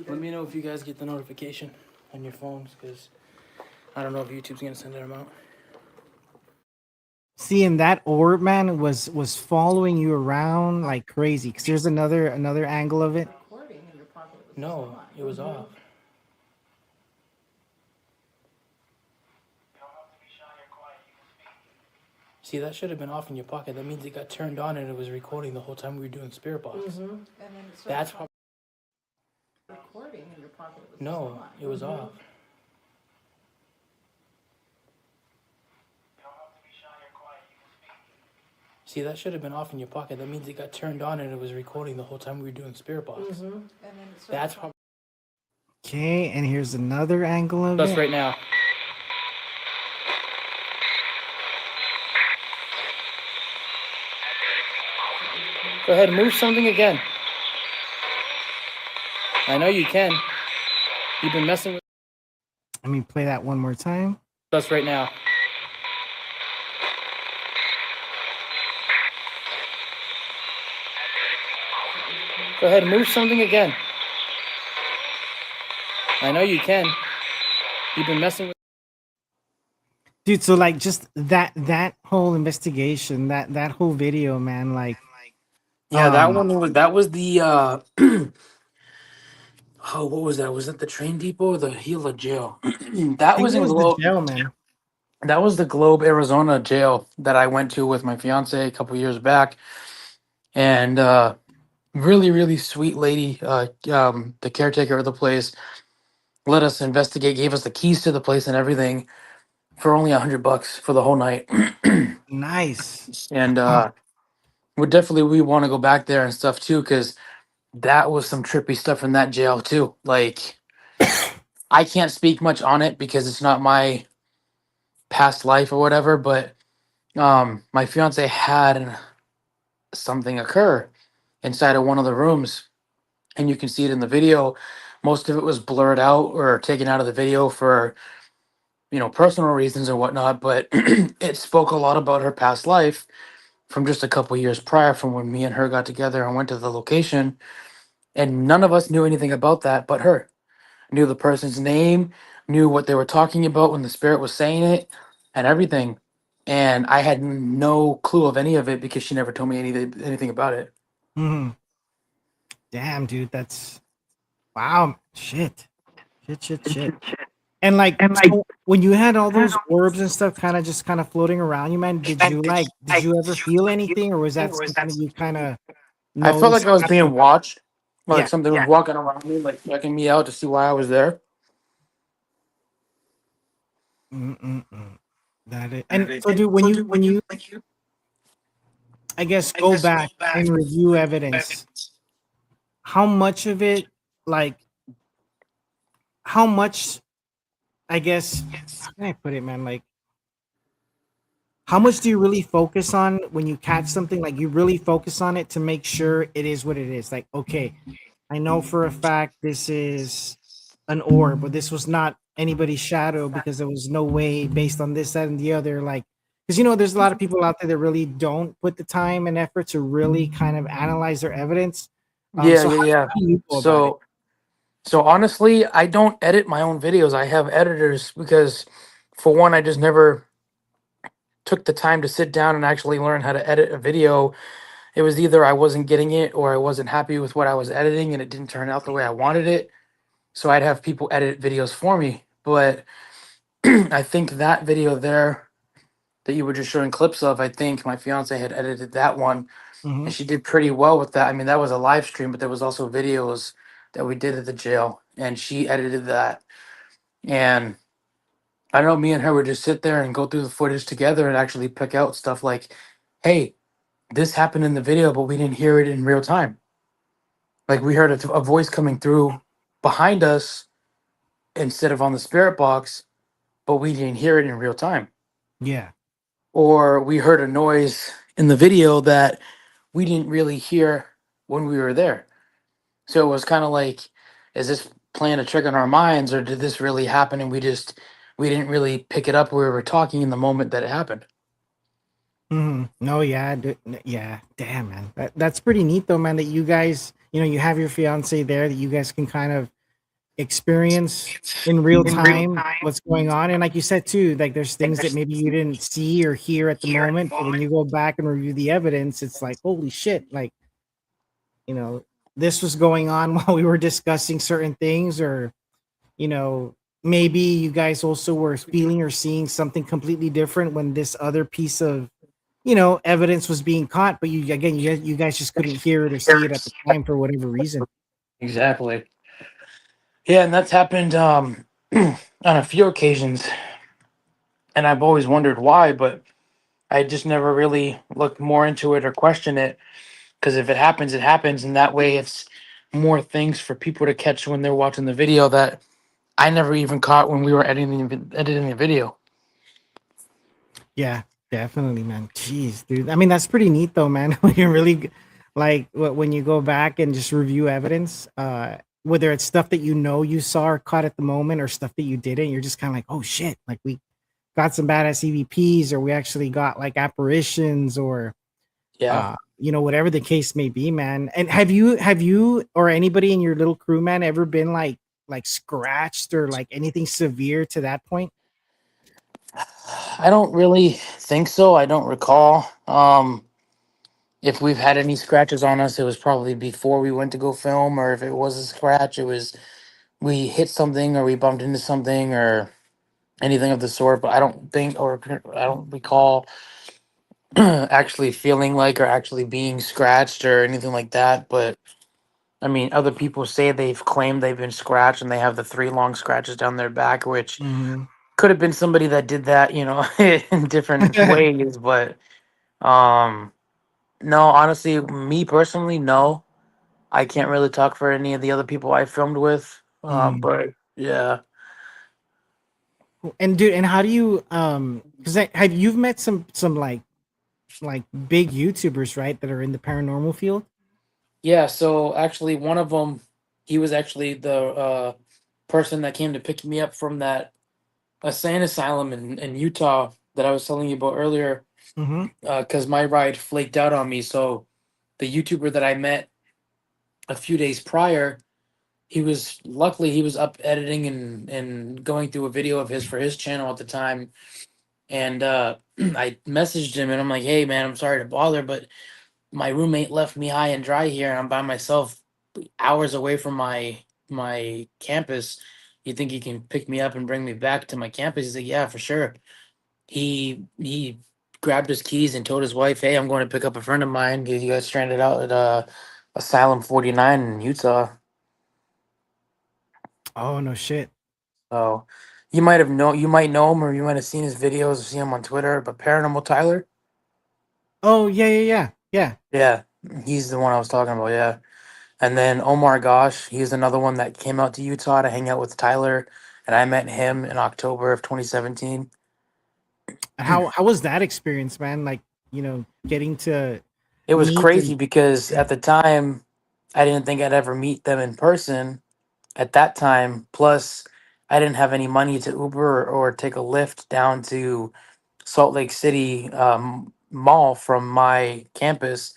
let me know if you guys get the notification on your phones, because I don't know if YouTube's gonna send them out. Seeing that orb, man, was following you around like crazy. Because there's another angle of it. No, it was off. See, that should have been off in your pocket. That means it got turned on and it was recording the whole time we were doing Spirit Box. And then That's how. recording in your pocket. No, it was off. See, that should have been off in your pocket. That means it got turned on and it was recording the whole time we were doing Spirit Box. That's how. Okay, and here's another angle of That's it. right now. Go ahead, move something again. I know you can. You've been messing with Let me play that one more time. us right now. Go ahead, move something again. I know you can. You've been messing with. Dude, so like just that whole investigation, that whole video, man, like yeah, that was the oh, what was that? Was it the train depot or the Gila jail? I That think was it in was the Globe. jail, man. That was the Globe, Arizona jail that I went to with my fiance a couple years back, and really, really sweet lady, the caretaker of the place, let us investigate, gave us the keys to the place and everything for only $100 for the whole night. Nice. And Oh, we want to go back there and stuff too, because that was some trippy stuff in that jail too. Like, I can't speak much on it because it's not my past life or whatever, but my fiance had something occur inside of one of the rooms, and you can see it in the video. Most of it was blurred out or taken out of the video for personal reasons or whatnot, but it spoke a lot about her past life from just a couple years prior, from when me and her got together and went to the location. And none of us knew anything about that but her. Knew the person's name, knew what they were talking about when the spirit was saying it, and everything. And I had no clue of any of it because she never told me anything about it. mhm. Damn, dude, that's wow. Shit. Shit. And like, so when you had all those orbs and stuff kind of floating around you, man, did you ever feel anything, or was that something that you kind of I felt noticed like I was after? being watched, like Yeah. something was walking around me, like checking me out to see why I was there. Mm-mm-mm. That it. And so, dude, when you I guess go back and review evidence, how much of it, like, how much, I guess, how can I put it, man? Like, how much do you really focus on when you catch something? Like, you really focus on it to make sure it is what it is. Like, okay, I know for a fact this is an orb, but this was not anybody's shadow because there was no way based on this, that, and the other. Like, because there's a lot of people out there that really don't put the time and effort to really kind of analyze their evidence. Yeah, So yeah, yeah. how do you go about it? So honestly, I don't edit my own videos. I have editors because, for one, I just never took the time to sit down and actually learn how to edit a video. It was either I wasn't getting it or I wasn't happy with what I was editing and it didn't turn out the way I wanted it. So I'd have people edit videos for me. But I think that video there that you were just showing clips of, I think my fiance had edited that one Hmm. and she did pretty well with that. I mean, that was a live stream, but there was also videos that we did at the jail and she edited that. And I know me and her would just sit there and go through the footage together and actually pick out stuff like, hey, this happened in the video, but we didn't hear it in real time. Like we heard a voice coming through behind us instead of on the spirit box, but we didn't hear it in real time. Yeah. Or we heard a noise in the video that we didn't really hear when we were there. So it was kind of like, is this playing a trick on our minds, or did this really happen and we didn't really pick it up where we were talking in the moment that it happened? No, yeah, yeah. Damn, man. That's pretty neat, though, man. That you guys, you have your fiance there, that you guys can kind of experience in real time what's going on. And like you said too, like there's things that maybe you didn't see or hear at the moment, but when you go back and review the evidence, it's like, holy shit, like, you know, this was going on while we were discussing certain things, or, you know, maybe you guys also were feeling or seeing something completely different when this other piece of, evidence was being caught, but you guys just couldn't hear it or see it at the time for whatever reason. Exactly. Yeah, and that's happened on a few occasions, and I've always wondered why, but I just never really looked more into it or questioned it. Because if it happens, it happens, and that way it's more things for people to catch when they're watching the video that I never even caught when we were editing the video. Yeah, definitely, man. Jeez, dude. I mean, that's pretty neat, though, man. When you really like when you go back and just review evidence, whether it's stuff that you saw or caught at the moment, or stuff that you didn't, you're just kind of like, oh shit, like we got some badass EVPs, or we actually got like apparitions, or Yeah. whatever the case may be, man. And have you or anybody in your little crew, man, ever been like scratched or like anything severe to that point? I don't really think so. I don't recall. If we've had any scratches on us, it was probably before we went to go film, or if it was a scratch, it was we hit something or we bumped into something or anything of the sort. But I don't think, or I don't recall actually feeling like or actually being scratched or anything like that. But I mean, other people say they've claimed they've been scratched and they have the three long scratches down their back, which Mm-hmm. could have been somebody that did that, in different ways. But um, no, honestly, me personally, no. I can't really talk for any of the other people I filmed with. But yeah, And dude, and how do you because you've met some like big YouTubers, right, that are in the paranormal field? yeah. So actually, one of them, he was actually the person that came to pick me up from that insane asylum in Utah that I was telling you about earlier. Mm-hmm. Because my ride flaked out on me. So the YouTuber that I met a few days prior, he was up editing and going through a video of his for his channel at the time. And I messaged him and I'm like, hey man, I'm sorry to bother, but my roommate left me high and dry here and I'm by myself hours away from my campus. You think he can pick me up and bring me back to my campus? He's like, yeah, for sure. He grabbed his keys and told his wife, "Hey, I'm going to pick up a friend of mine. He got stranded out at Asylum 49 in Utah." Oh no shit. So, You might know him, or you might have seen his videos or seen him on Twitter. But Paranormal Tyler, Oh yeah. yeah, he's the one I was talking about. Yeah, and then Omar Gosh, he's another one that came out to Utah to hang out with Tyler, and I met him in October of 2017. How was that experience, man? Like, getting to It was meet crazy and because yeah. at the time, I didn't think I'd ever meet them in person at that time. Plus, I didn't have any money to Uber or take a Lyft down to Salt Lake City Mall from my campus.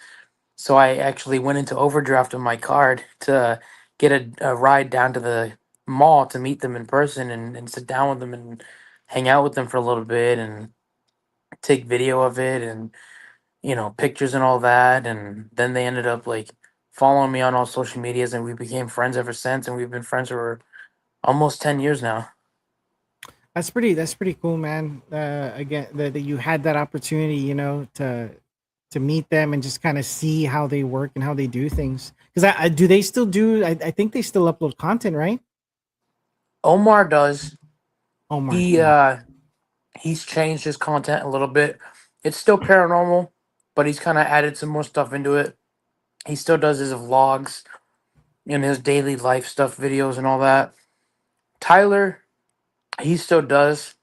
So I actually went into overdraft on my card to get a ride down to the mall to meet them in person and sit down with them and hang out with them for a little bit and take video of it and pictures and all that. And then they ended up like following me on all social medias and we became friends ever since. And we've been friends for almost 10 years now. That's pretty cool, man. Again, that you had that opportunity, to meet them and just kind of see how they work and how they do things. Because I do they still do? I think they still upload content, right? Omar does. Omar. He Yeah. he's changed his content a little bit. It's still paranormal, but he's kind of added some more stuff into it. He still does his vlogs and his daily life stuff videos and all that. Tyler, he still does.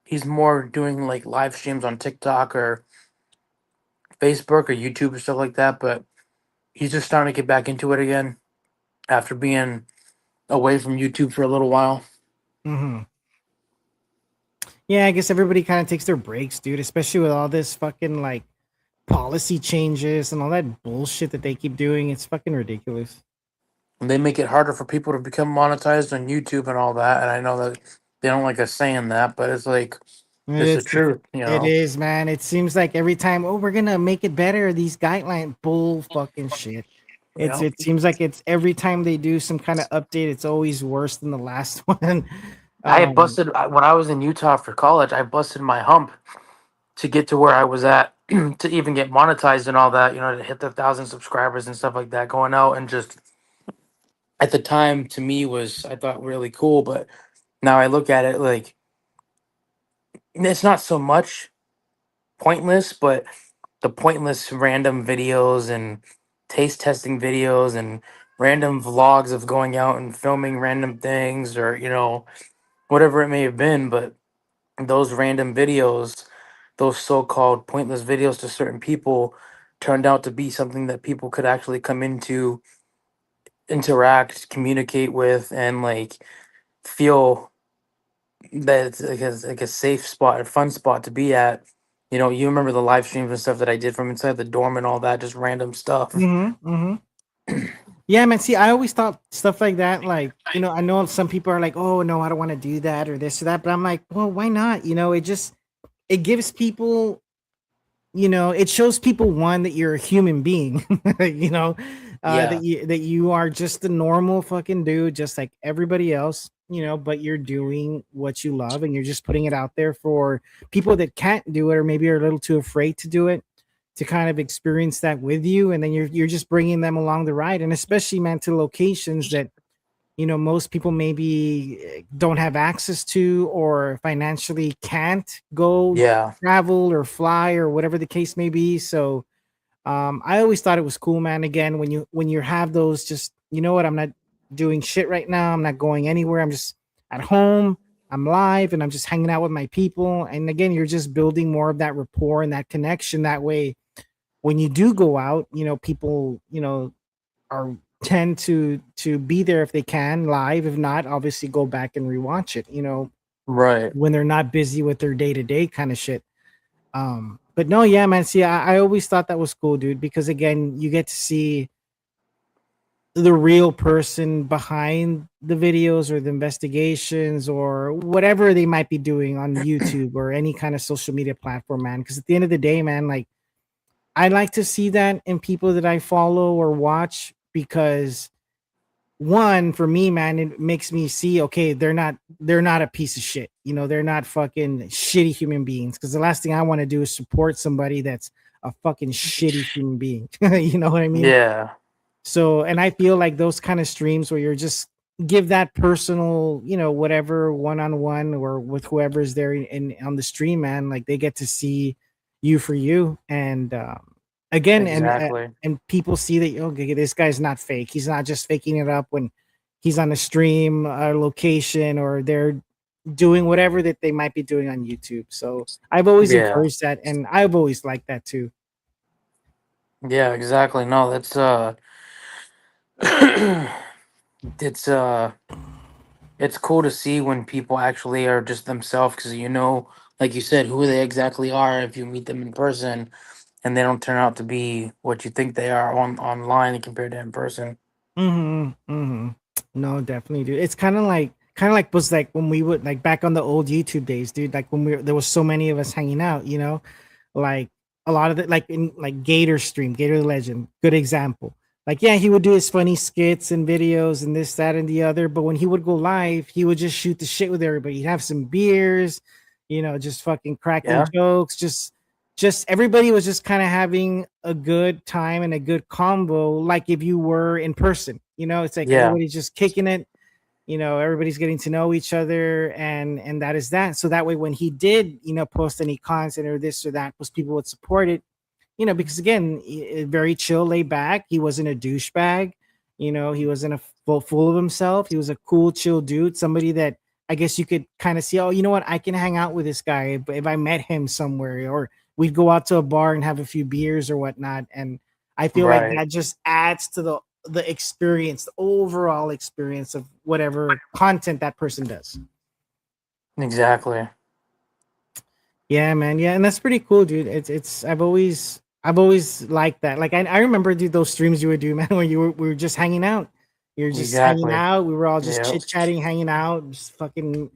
He's more doing like live streams on TikTok or Facebook or YouTube or stuff like that, but he's just starting to get back into it again after being away from YouTube for a little while. hmm Yeah, I guess everybody kind of takes their breaks, dude. Especially with all this fucking like policy changes and all that bullshit that they keep doing. It's fucking ridiculous. And they make it harder for people to become monetized on YouTube and all that. And I know that they don't like us saying that, but it's like It it's the is. truth, It is, man. It seems like every time, oh, we're gonna make it better. These guideline bull fucking shit. You It's know. it seems like it's every time they do some kind of update, it's always worse than the last one. I had Um, busted when I was in Utah for college. I busted my hump to get to where I was at to even get monetized and all that. To hit the 1,000 subscribers and stuff like that. Going out and just at the time to me was I thought really cool, but now I look at it like it's not so much pointless, but the pointless random videos and taste testing videos and random vlogs of going out and filming random things or whatever it may have been, but those random videos, those so-called pointless videos to certain people turned out to be something that people could actually come into, interact, communicate with, and like feel that it's like a safe spot, a fun spot to be at. You remember the live streams and stuff that I did from inside the dorm and all that, just random stuff. mhm. Yeah, man. See, I always thought stuff like that, like, I know some people are like, oh no, I don't want to do that or this or that, but I'm like, well, why not? It gives people, it shows people, one, that you're a human being, you know, Yeah, that you are just a normal fucking dude, just like everybody else, but you're doing what you love and you're just putting it out there for people that can't do it or maybe are a little too afraid to do it, to kind of experience that with you, and then you're just bringing them along the ride, and especially, man, to locations that most people maybe don't have access to or financially can't go yeah, travel or fly or whatever the case may be. So I always thought it was cool, man. Again, when you have those, just, what, I'm not doing shit right now, I'm not going anywhere, I'm just at home, I'm live, and I'm just hanging out with my people, and again, you're just building more of that rapport and that connection. That way, when you do go out, people, are tend to be there if they can live. If not, obviously go back and rewatch it, right. when they're not busy with their day-to-day kind of shit. But no, yeah, man. See, I always thought that was cool, dude, because again, you get to see the real person behind the videos or the investigations or whatever they might be doing on YouTube or any kind of social media platform, man. Because at the end of the day, man, like, I like to see that in people that I follow or watch, because one, for me, man, it makes me see, okay, they're not a piece of shit. They're not fucking shitty human beings. Because the last thing I want to do is support somebody that's a fucking shitty human being. You know what I mean? Yeah, So, and I feel like those kind of streams where you're just give that personal, whatever one-on-one or with whoever is there in on the stream, man. Like they get to see you for you, and again, Exactly. and people see that, okay, this guy's not fake. He's not just faking it up when he's on a stream, location, or they're doing whatever that they might be doing on YouTube. So I've always Yeah. encouraged that, and I've always liked that too. Yeah, exactly. No, that's it's it's cool to see when people actually are just themselves, because like you said, who they exactly are if you meet them in person, and they don't turn out to be what you think they are online compared to in person. Mm-hmm. Mm-hmm. No, definitely, dude. It's kind of like was like when we would like back on the old YouTube days, dude. Like when there was so many of us hanging out, like a lot of the like in like Gator stream, Gator the Legend, good example. Like, yeah, he would do his funny skits and videos and this, that, and the other. But when he would go live, he would just shoot the shit with everybody. He'd have some beers, just fucking cracking Yeah. jokes, just everybody was just kind of having a good time and a good combo, like if you were in person. It's like Yeah. everybody's just kicking it. Everybody's getting to know each other, and that is that. So that way, when he did, post any content or this or that, because people would support it. Because again, very chill, laid back. He wasn't a douchebag. He wasn't a full of himself. He was a cool, chill dude. Somebody that I guess you could kind of see. Oh, you know what? I can hang out with this guy if I met him somewhere, or we'd go out to a bar and have a few beers or whatnot. And I feel like Right. that just adds to the experience, the overall experience of whatever content that person does. Exactly. Yeah, man. Yeah, and that's pretty cool, dude. I've always liked that. Like I remember, dude, those streams you would do, man, when we were just hanging out. You're just hanging Exactly. out. We were all just Yeah. chit chatting, hanging out, just fucking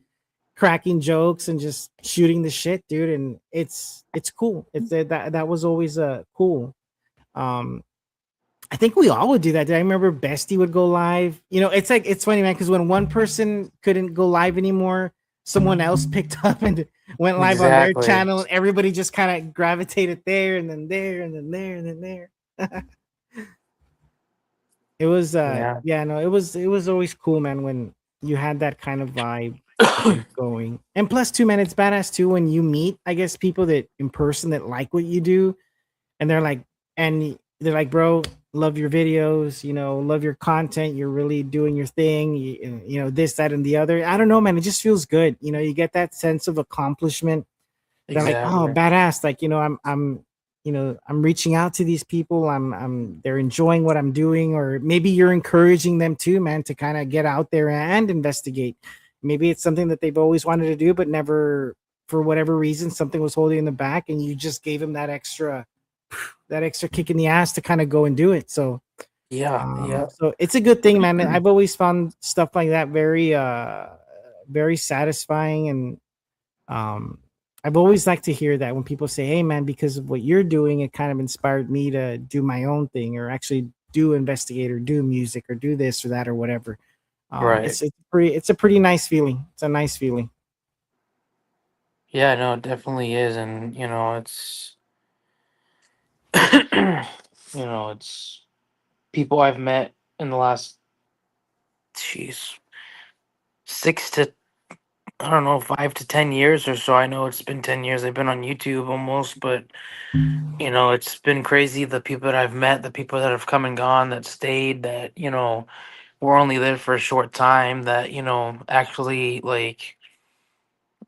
cracking jokes and just shooting the shit, dude. And it's cool. It's that was always cool. Um, I think we all would do that. I remember Bestie would go live. It's like it's funny, man, because when one person couldn't go live anymore, someone else picked up and went live on their Exactly. channel, and everybody just kind of gravitated there and then there and then there and then there. It was Yeah. yeah, no, it was always cool, man, when you had that kind of vibe going. And plus too, man, it's badass too when you meet, I guess, people that in person that like what you do, and they're like, bro, love your videos, love your content, you're really doing your thing, this, that, and the other. I don't know, man, it just feels good. You get that sense of accomplishment. They're like, oh, Exactly. badass. Like, I'm reaching out to these people. They're enjoying what I'm doing, or maybe you're encouraging them too, man, to kind of get out there and investigate. Maybe it's something that they've always wanted to do, but never, for whatever reason, something was holding them back, and you just gave them that extra kick in the ass to kind of go and do it. So, Yeah. Yeah. so it's a good thing, man. I've always found stuff like that very satisfying, and um, I've always liked to hear that when people say, "Hey, man, because of what you're doing, it kind of inspired me to do my own thing, or actually do investigate, or do music, or do this or that, or whatever." Right. It's a pretty nice feeling. It's a nice feeling. Yeah. No, it definitely is, and it's people I've met in the last, jeez, 6 to, I don't know, 5 to 10 years or so. I know it's been 10 years. I've been on YouTube almost, but it's been crazy. The people that I've met, the people that have come and gone, that stayed, that were only there for a short time, that actually like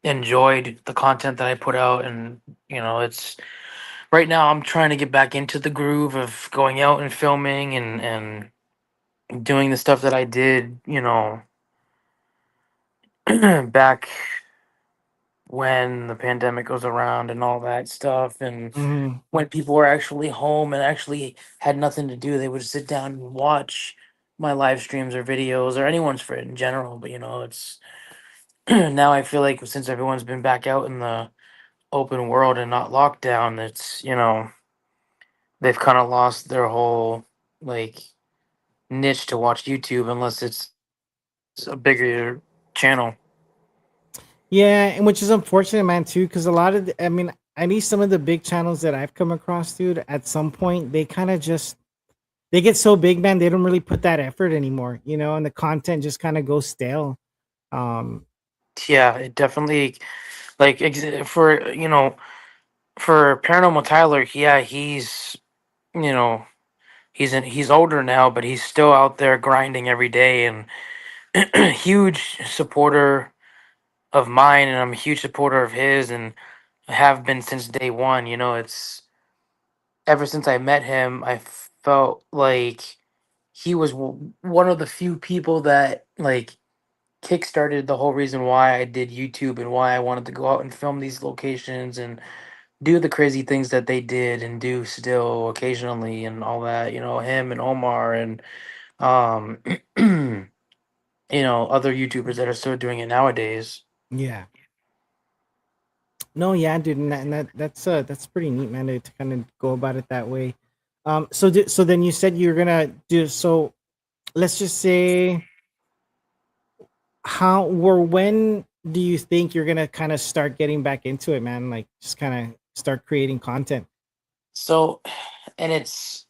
enjoyed the content that I put out, and it's right now I'm trying to get back into the groove of going out and filming and doing the stuff that I did, back when the pandemic was around and all that stuff, and Mhm. when people were actually home and actually had nothing to do, they would sit down and watch my live streams or videos, or anyone's for it in general. But it's now I feel like since everyone's been back out in the open world and not locked down, it's they've kind of lost their whole like niche to watch YouTube, unless it's a bigger channel. Yeah, and which is unfortunate, man, too, because a lot of, I mean, at least some of the big channels that I've come across, dude, at some point they kind of just they get so big, man, they don't really put that effort anymore, you know, and the content just kind of goes stale. Um, Yeah, it definitely like for for Paranormal Tyler. Yeah, he's you know he's older now, but he's still out there grinding every day and huge supporter of mine, and I'm a huge supporter of his, and have been since day one. You know, it's ever since I met him, I felt like he was one of the few people that like kickstarted the whole reason why I did YouTube and why I wanted to go out and film these locations and do the crazy things that they did and do still occasionally and all that. You know, him and Omar and um other YouTubers that are still doing it nowadays. yeah. No, yeah, dude, that's pretty neat, man, to kind of go about it that way. So then you said you're gonna do so. Let's just say how or when do you think you're gonna kind of start getting back into it, man? Like just kind of start creating content. So, and it's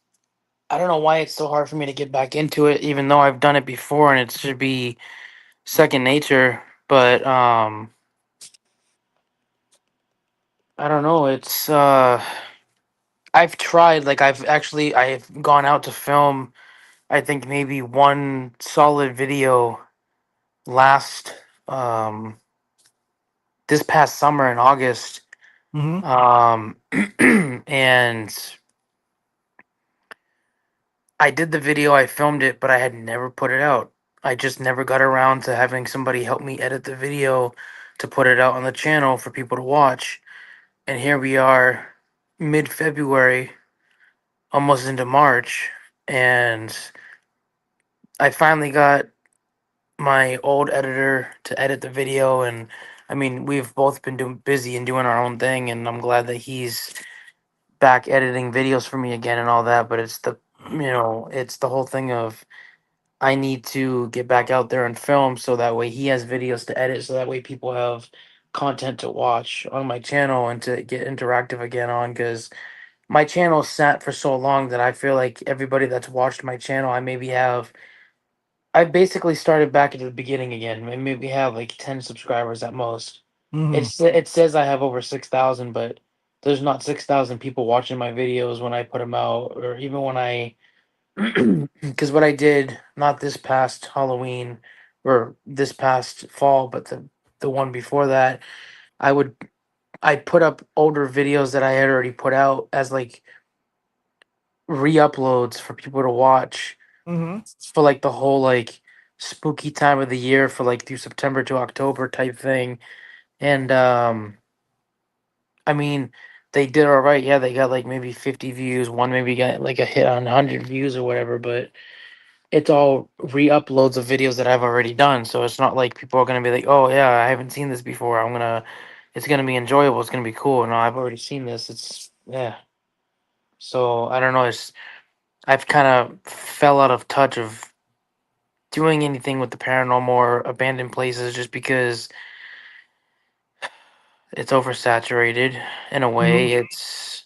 I don't know why it's so hard for me to get back into it, even though I've done it before and it should be second nature. But I don't know. It's I've tried. Like I've gone out to film. I think maybe one solid video last um this past summer in August. Mm-hmm. Um, and I did the video, I filmed it, but I had never put it out. I just never got around to having somebody help me edit the video to put it out on the channel for people to watch. And here we are, mid February, almost into March, and I finally got my old editor to edit the video. And I mean, we've both been doing busy and doing our own thing, and I'm glad that he's back editing videos for me again and all that. But it's it's the whole thing of I need to get back out there and film so that way he has videos to edit so that way people have content to watch on my channel and to get interactive again on, because my channel sat for so long that I feel like everybody that's watched my channel, I basically started back at the beginning again. I maybe have like 10 subscribers at most. Mm-hmm. It says I have over 6,000, but there's not 6,000 people watching my videos when I put them out, or even when I because what I did, not this past Halloween or this past fall, but the one before that, I would I put up older videos that I had already put out as like re-uploads for people to watch Mm-hmm. for like the whole like spooky time of the year for like through September to October type thing. And I mean, they did all right. Yeah, they got like maybe 50 views. One maybe got like a hit on 100 views or whatever, but it's all re-uploads of videos that I've already done. So it's not like people are gonna be like, "Oh yeah, I haven't seen this before. It's gonna be enjoyable. It's gonna be cool." No, I've already seen this. It's yeah. So I don't know. I've kind of fell out of touch of doing anything with the paranormal or abandoned places just because it's oversaturated in a Mm-hmm. way. It's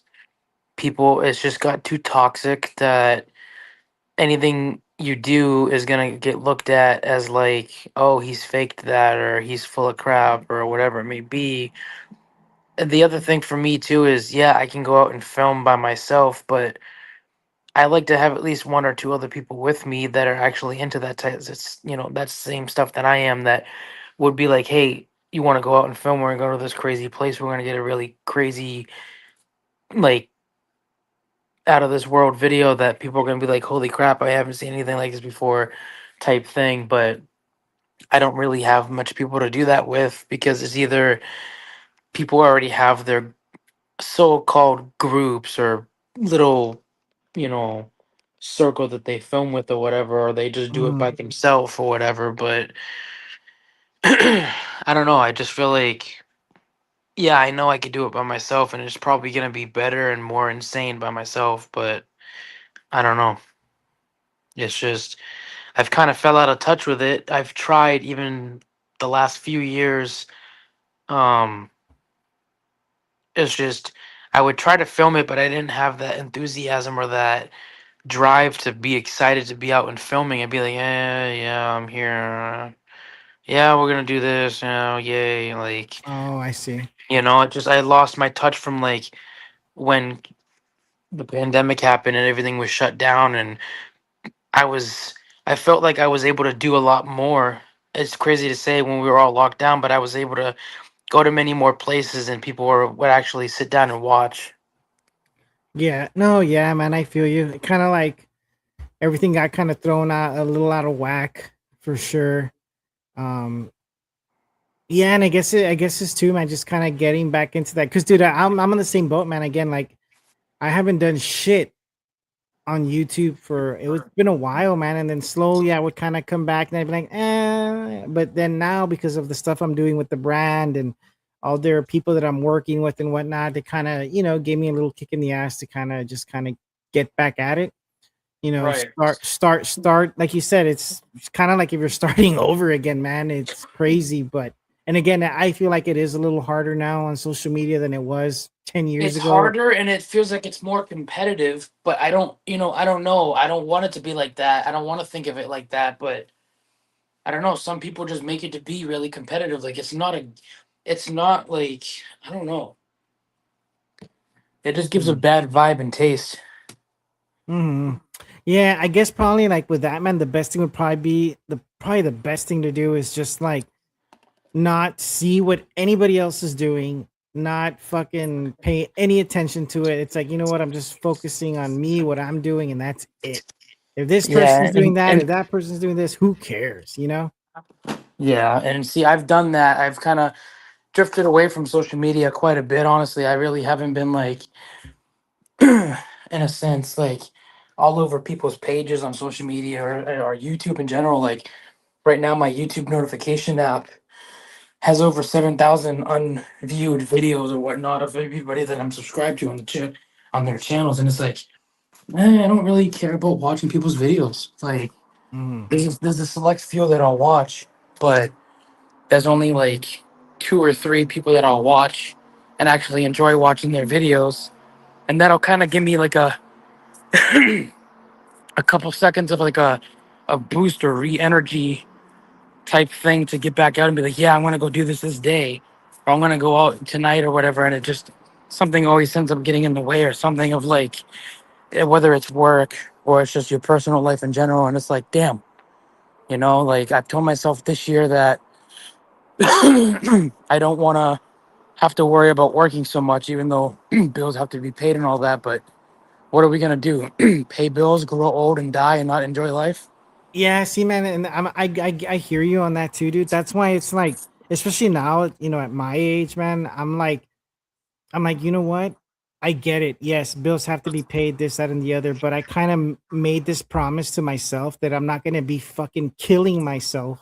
people. It's just got too toxic that anything you do is gonna get looked at as like, oh, he's faked that or he's full of crap or whatever it may be. And the other thing for me too is, yeah, I can go out and film by myself, but I like to have at least one or two other people with me that are actually into that type. It's that's the same stuff that I am. That would be like, hey, you want to go out and film? We're gonna go to this crazy place. We're gonna get a really crazy, like out of this world video that people are gonna be like, holy crap, I haven't seen anything like this before, type thing. But I don't really have much people to do that with because it's either people already have their so-called groups or little, you know, circle that they film with or whatever, or they just do it Mm-hmm. by themselves or whatever. But I don't know. I just feel like, yeah, I know I could do it by myself, and it's probably gonna be better and more insane by myself. But I don't know. It's just I've kind of fell out of touch with it. I've tried even the last few years. Um, it's just I would try to film it, but I didn't have that enthusiasm or that drive to be excited to be out and filming and be like, yeah, I'm here. Yeah, we're gonna do this. Yay! Like, Oh, I see. it just I lost my touch from like when the pandemic happened and everything was shut down, and I was I felt like I was able to do a lot more. It's crazy to say when we were all locked down, but I was able to go to many more places and people would actually sit down and watch. Yeah, no, yeah, man, I feel you. Kind of like everything got kind of thrown out a little out of whack for sure. Um, yeah, and I guess it's too, man, just kind of getting back into that. Cause dude, I'm on the same boat, man. Again, like I haven't done shit on YouTube for it was been a while, man. And then slowly I would kind of come back and I'd be like, but then now because of the stuff I'm doing with the brand and all their people that I'm working with and whatnot, they kind of, gave me a little kick in the ass to kind of get back at it. Right. Start. Like you said, it's kind of like if you're starting over again, man. It's crazy, but and again, I feel like it is a little harder now on social media than it was 10 years It's ago. harder and it feels like it's more competitive, but I don't know. I don't want it to be like that. I don't want to think of it like that, but I don't know. Some people just make it to be really competitive. Like it's not like, I don't know. It just gives a bad vibe and taste. Hmm. Yeah, I guess probably like with that, man, the best thing would probably be the best thing to do is just like not see what anybody else is doing, not fucking pay any attention to it. It's like, you know what, I'm just focusing on me, what I'm doing, and that's it. If this person's Yeah, doing that, if that person's doing this, who cares, you know? yeah, and see, I've done that. I've kind of drifted away from social media quite a bit. Honestly, I really haven't been like, in a sense, like all over people's pages on social media or YouTube in general. Like right now, my YouTube notification app has over 7,000 unviewed videos or whatnot of everybody that I'm subscribed to on on their channels, and it's like, I don't really care about watching people's videos. Like, Mhm. there's a select few that I'll watch, but there's only like two or three people that I'll watch and actually enjoy watching their videos, and that'll kind of give me like a a couple seconds of like a boost or re-energy type thing to get back out and be like, yeah, I'm gonna go do this day, or I'm gonna go out tonight or whatever. And it just something always ends up getting in the way or something of like, whether it's work or it's just your personal life in general. And it's like, damn, like I've told myself this year that I don't want to have to worry about working so much, even though bills have to be paid and all that. But what are we gonna do? Pay bills, grow old, and die, and not enjoy life? Yeah, see, man, and I hear you on that too, dude. That's why it's like, especially now, at my age, man, I'm like, you know what? I get it. Yes, bills have to be paid, this, that, and the other. But I kind of made this promise to myself that I'm not gonna be fucking killing myself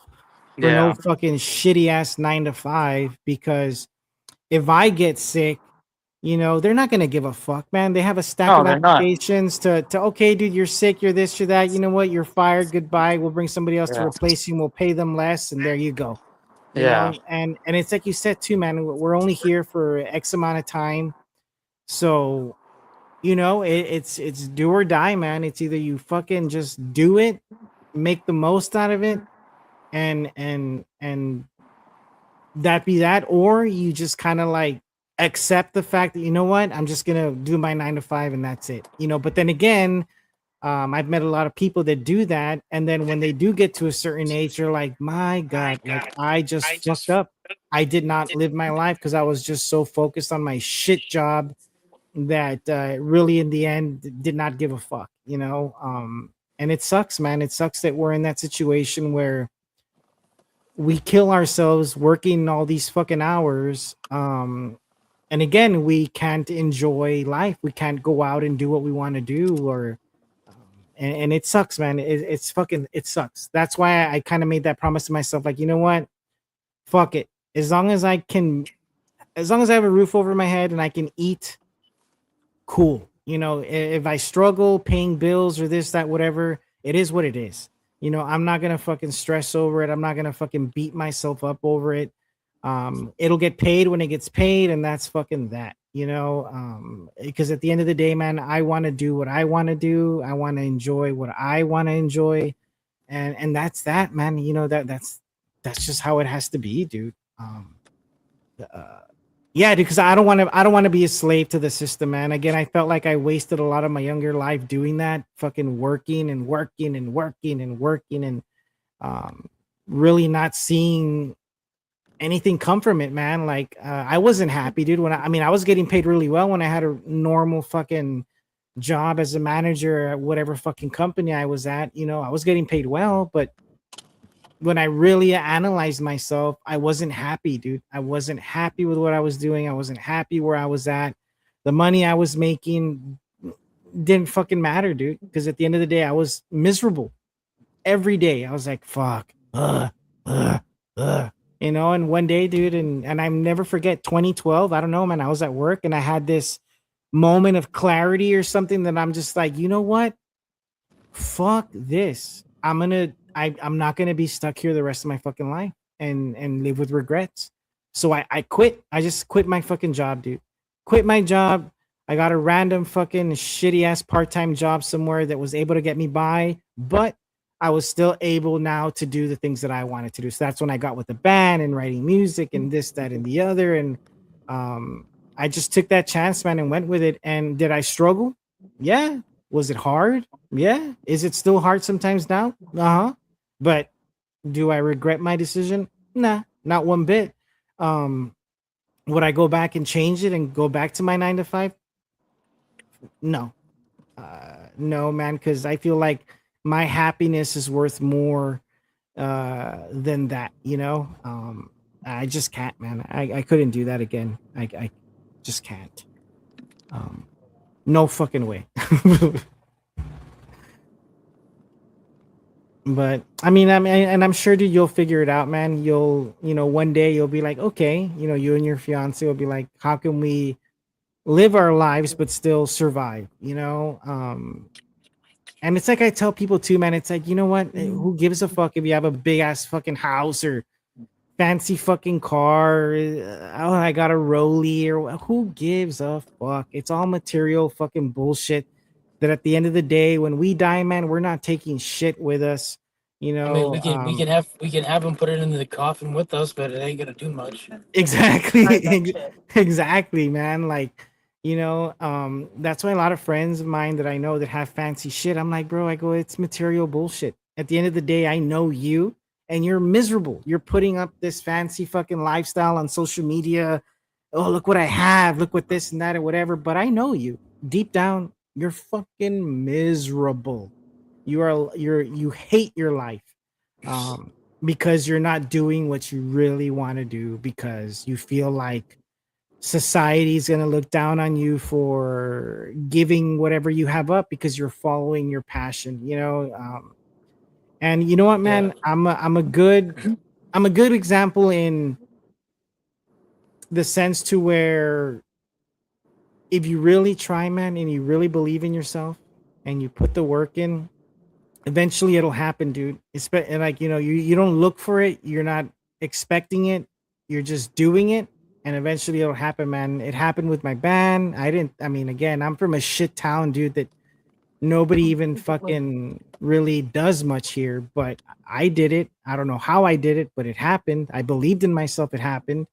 for no Yeah. fucking shitty ass 9 to 5. Because if I get sick, they're not gonna give a fuck, man. They have a stack No, of they're not. applications to okay, dude, you're sick, you're this, you're that. You know what? You're fired. Goodbye. We'll bring somebody else to Yeah. replace you. And we'll pay them less, and there you go. Yeah. And it's like you said too, man. We're only here for X amount of time, so it's do or die, man. It's either you fucking just do it, make the most out of it, and that be that, or you just kind of like accept the fact that you know what, I'm just gonna do my 9 to 5 and that's it. But then again, I've met a lot of people that do that, and then when they do get to a certain age, they're like, my God, like I just fucked up. I did not live my life because I was just so focused on my shit job that really in the end did not give a fuck. And it sucks, man. It sucks that we're in that situation where we kill ourselves working all these fucking hours. And again, we can't enjoy life. We can't go out and do what we want to do, or and it sucks, man. It sucks. That's why I kind of made that promise to myself, like, you know what, fuck it. As long as I have a roof over my head and I can eat, cool. If I struggle paying bills or this, that, whatever, it is what it is. I'm not gonna fucking stress over it. I'm not gonna fucking beat myself up over it. It'll get paid when it gets paid, and that's fucking that. because at the end of the day, man, I want to do what I want to do. I want to enjoy what I want to enjoy, and that's that, man. That's just how it has to be, dude. Uh, yeah, because I don't want to be a slave to the system, man. Again, I felt like I wasted a lot of my younger life doing that, fucking working and working and working and working, and um, really not seeing anything come from it, man. Like I wasn't happy, dude. When I mean, I was getting paid really well when I had a normal fucking job as a manager at whatever fucking company I was at. I was getting paid well, but when I really analyzed myself, I wasn't happy, dude. I wasn't happy with what I was doing. I wasn't happy where I was at. The money I was making didn't fucking matter, dude. Because at the end of the day, I was miserable every day. I was like, fuck, ugh, ugh. And one day, dude, and I never forget 2012. I don't know, man. I was at work and I had this moment of clarity or something that I'm just like, you know what? Fuck this. I'm not gonna be stuck here the rest of my fucking life and live with regrets. So I quit. I just quit my fucking job, dude. Quit my job. I got a random fucking shitty ass part-time job somewhere that was able to get me by, but I was still able now to do the things that I wanted to do. So that's when I got with the band and writing music and this, that, and the other. And I just took that chance, man, and went with it. And did I struggle? Yeah. Was it hard? Yeah. Is it still hard sometimes now? Uh-huh. But do I regret my decision? Nah, not one bit. Would I go back and change it and go back to my 9 to 5? No. No, man, because I feel like my happiness is worth more than that, I just can't, man. I couldn't do that again. I just can't. No fucking way. But and I'm sure, dude, you'll figure it out, man. One day you'll be like, okay, you and your fiance will be like, how can we live our lives but still survive? And it's like I tell people too, man. It's like, you know what? Who gives a fuck if you have a big ass fucking house or fancy fucking car? Oh, I got a Rollie, or who gives a fuck? It's all material fucking bullshit. That at the end of the day, when we die, man, we're not taking shit with us. I mean, we can have them put it into the coffin with us, but it ain't gonna do much. Exactly. Right, that shit. Exactly, man. Like, that's why a lot of friends of mine that I know that have fancy shit, I'm like, bro, I go, it's material bullshit. At the end of the day, I know you and you're miserable. You're putting up this fancy fucking lifestyle on social media. Oh, look what I have. Look what this and that or whatever. But I know you deep down, you're fucking miserable. You hate your life. Because you're not doing what you really want to do, because you feel like society is going to look down on you for giving whatever you have up because you're following your passion, and you know what, man, Yeah. I'm a good example in the sense to where if you really try, man, and you really believe in yourself and you put the work in, eventually it'll happen, dude. And like, you don't look for it, you're not expecting it, you're just doing it, and eventually it'll happen, man. It happened with my band. Again, I'm from a shit town, dude, that nobody even fucking really does much here, but I did it. I don't know how I did it, but it happened. I believed in myself. It happened.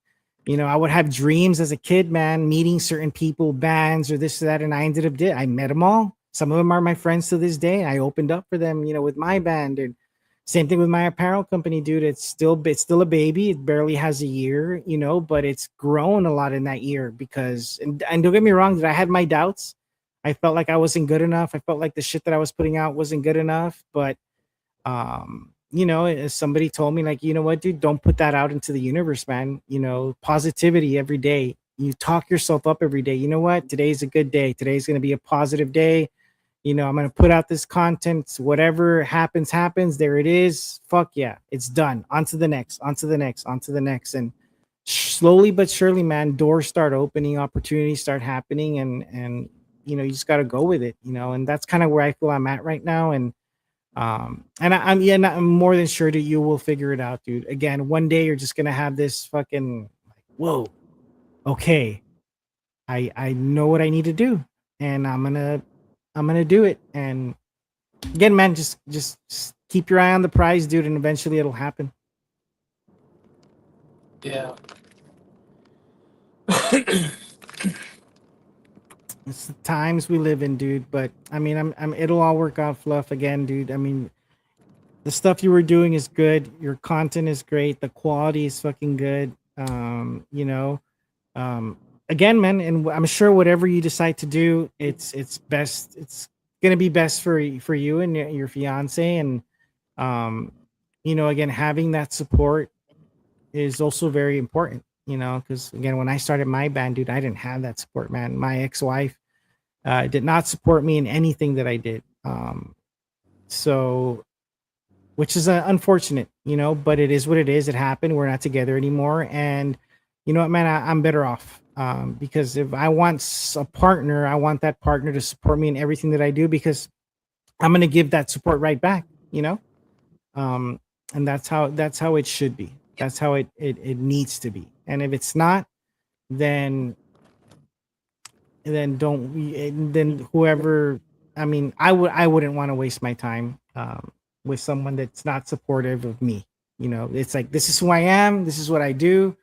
I would have dreams as a kid, man, meeting certain people, bands or this or that, and I ended up I met them all. Some of them are my friends to this day. I opened up for them, with my band. And same thing with my apparel company, dude. It's still a baby. It barely has a year, but it's grown a lot in that year because, and don't get me wrong, that I had my doubts. I felt like I wasn't good enough. I felt like the shit that I was putting out wasn't good enough. But, as somebody told me, like, you know what, dude, don't put that out into the universe, man. Positivity every day. You talk yourself up every day. You know what? Today's a good day. Today's going to be a positive day. I'm going to put out this content. Whatever happens. There it is. Fuck yeah. It's done. On to the next. And slowly but surely, man, doors start opening, opportunities start happening. And you just got to go with it, and that's kind of where I feel I'm at right now. And I'm more than sure that you will figure it out, dude. Again, one day you're just going to have this fucking like, whoa, okay. I know what I need to do, and I'm gonna do it. And again, man, just keep your eye on the prize, dude, and eventually it'll happen. Yeah. It's the times we live in, dude. But I mean, I'm it'll all work out, Fluff. Again, dude. I mean, the stuff you were doing is good. Your content is great. The quality is fucking good. You know, um, again, man, and I'm sure whatever you decide to do, it's best. It's gonna be best for you and your fiance, and um, you know, again, having that support is also very important. You know, because again, when I started my band, dude, I didn't have that support, man. My ex-wife did not support me in anything that I did. So which is unfortunate, you know, but it is what it is. It happened. We're not together anymore. And you know what, man, I'm better off because if I want a partner, I want that partner to support me in everything that I do because I'm going to give that support right back, you know? Um, and that's how it should be. That's how it needs to be. And if it's not, then then whoever, I mean, I wouldn't want to waste my time with someone that's not supportive of me. You know, it's like, this is who I am, this is what I do.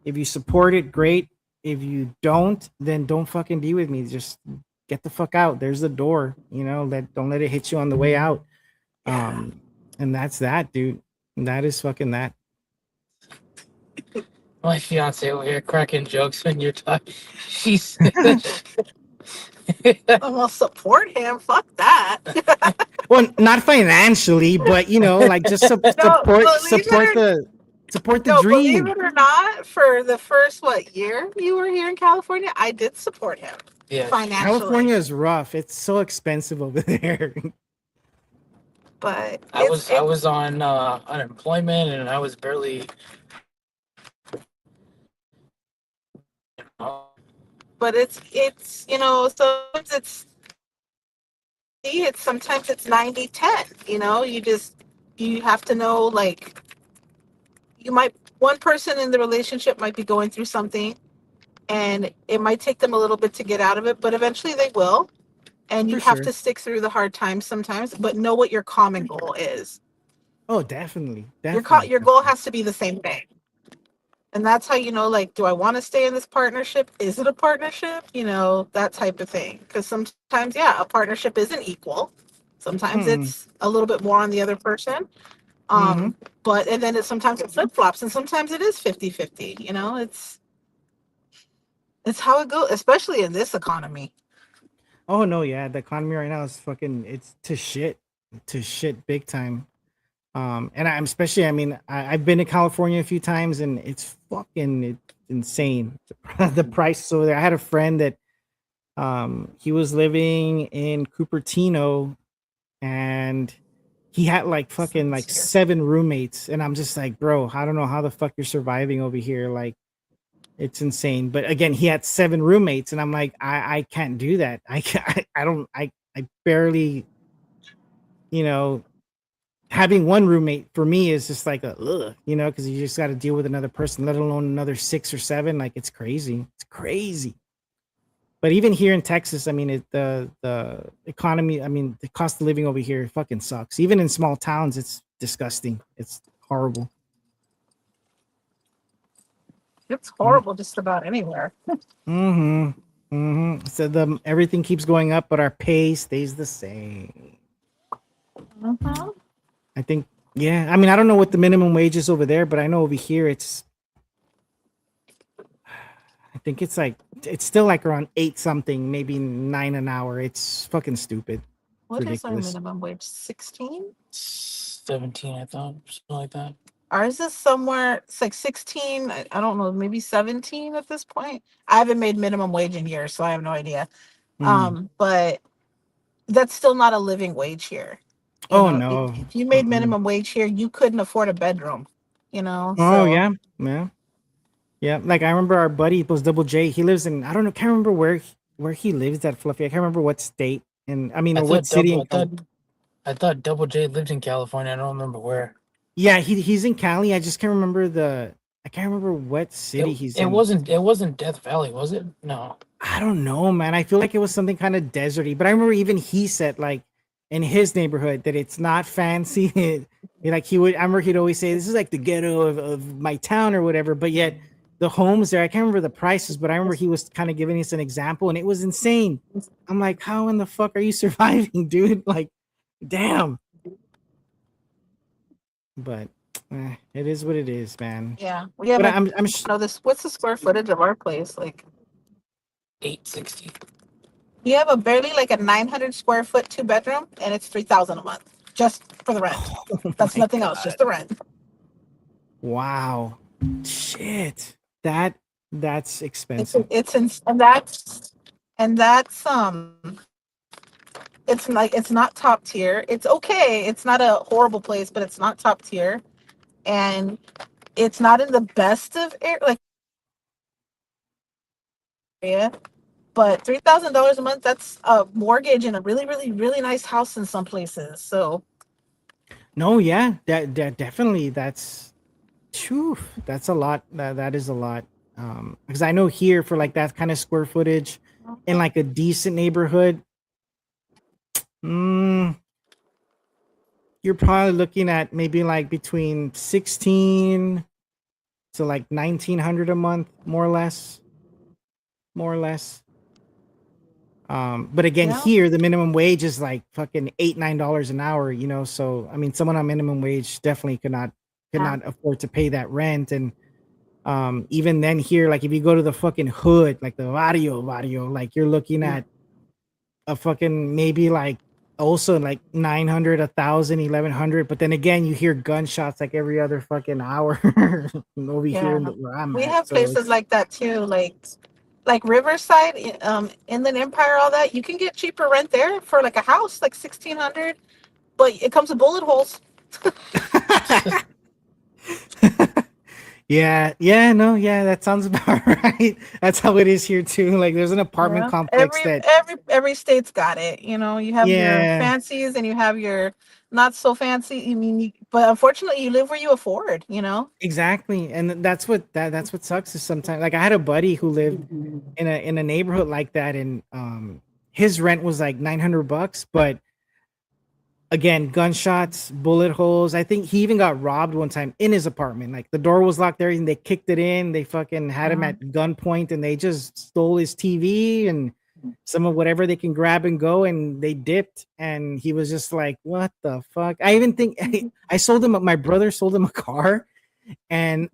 If you support it, great. If you don't, then don't fucking be with me. Just get the fuck out. There's the door, you know, don't let it hit you on the way out. And that's that, dude. That is fucking that. My fiance over here cracking jokes when you're talking. She's. I'm gonna support him. Fuck that. Well, not financially, but you know, like just support the No, believe dream. it or not, for the first year you were here in California, I did support him Yeah. financially. California is rough. It's so expensive over there. But I was on unemployment and I was barely. but it's you know, sometimes sometimes it's 90-10. You know, you have to know, like, one person in the relationship might be going through something and it might take them a little bit to get out of it, but eventually they will. And you For have sure. to stick through the hard times sometimes, but know what your common goal is. Oh, definitely. Your goal has to be the same thing. And that's how you know, like, do I want to stay in this partnership? Is it a partnership? You know, that type of thing. Because sometimes, yeah, a partnership isn't equal. Sometimes Mm-hmm. it's a little bit more on the other person. Mm-hmm. But, and then sometimes it flip flops and sometimes it is 50-50. You know, it's how it goes, especially in this economy. Oh no, yeah. The economy right now is fucking, it's to shit big time. And I'm especially, I mean, I've been to California a few times and it's insane. The price over there. I had a friend that he was living in Cupertino and he had like fucking like 7 roommates. And I'm just like, bro, I don't know how the fuck you're surviving over here. Like, it's insane. But again, he had 7 roommates, and I'm like, I can't do that. I can't, I barely, you know, having one roommate for me is just like you know, because you just got to deal with another person, let alone another 6 or 7. Like, it's crazy. It's crazy. But even here in Texas, I mean, the economy, I mean, the cost of living over here fucking sucks. Even in small towns, it's disgusting. It's horrible. It's horrible just about anywhere. Mm-hmm. Mm-hmm. So everything keeps going up, but our pay stays the same. Mm-hmm. I think, yeah. I mean, I don't know what the minimum wage is over there, but I know over here I think it's still like around 8 something, maybe 9 an hour. It's fucking stupid. What is our Ridiculous. minimum wage? 16? 17, I thought, something like that. Ours is somewhere, it's like 16. I don't know, maybe 17 at this point. I haven't made minimum wage in years, so I have no idea. But that's still not a living wage here. You Oh know, no. if you made minimum wage here, you couldn't afford a bedroom. You know, Oh so yeah, yeah, yeah. Like I remember our buddy was Double J. He lives in, I don't know, can't remember where he lives at Fluffy. I can't remember what state, and I mean, I or what thought city. I thought Double J lived in California. I don't remember where. Yeah, he's in Cali. I just can't remember I can't remember what city he's It in. wasn't Death Valley, was it? No. I don't know, man. I feel like it was something kind of deserty, but I remember even he said like in his neighborhood that it's not fancy. Like he would, I remember he'd always say, "This is like the ghetto of my town or whatever." But yet the homes there, I can't remember the prices, but I remember he was kind of giving us an example, and it was insane. I'm like, how in the fuck are you surviving, dude? Like, damn. But it is what it is, man. Yeah, we have But a. I'm know this. What's the square footage of our place? Like, 860. we have a barely like a 900 square foot 2 bedroom, and it's 3,000 a month just for the rent. oh That's my nothing else, God. just the rent. Wow. Shit. That's It's expensive. and that's it's like it's not top tier. It's okay. It's not a horrible place, but it's not top tier, and it's not in the best of area. But $3,000 a month, that's a mortgage in a really, really, really nice house in some places. So No, yeah. That definitely that's a lot. That is a lot. Because I know here for like that kind of square footage in like a decent neighborhood, mm, you're probably looking at maybe like between 16 to like 1900 a month, more or less. More or less. But again, yeah, here the minimum wage is like fucking $8, $9 an hour, you know. So I mean, someone on minimum wage definitely could yeah, not afford to pay that rent. And even then here, like if you go to the fucking hood, like the barrio, like you're looking at a fucking maybe like also like 900, 1,000, 1,100. But then again, you hear gunshots like every other fucking hour over here yeah. in where I'm We at. have So places like that too, like Riverside, Inland Empire, all that. You can get cheaper rent there for like a house, like 1,600, but it comes with bullet holes. yeah, no, yeah, that sounds about right. That's how it is here too. Like there's an apartment Yeah. complex Every that, every every state's got it. You know, you have your yeah, fancies and you have your not so fancy. I mean, but unfortunately, you live where you afford. You know. exactly. And that's what sucks is sometimes like I had a buddy who lived in a neighborhood like that, and his rent was like $900, but again, gunshots, bullet holes. I think he even got robbed one time in his apartment. Like the door was locked there and they kicked it in. They fucking had him at gunpoint and they just stole his TV and some of whatever they can grab and go, and they dipped. And he was just like, what the fuck? I even think I sold him, my brother sold him a car, and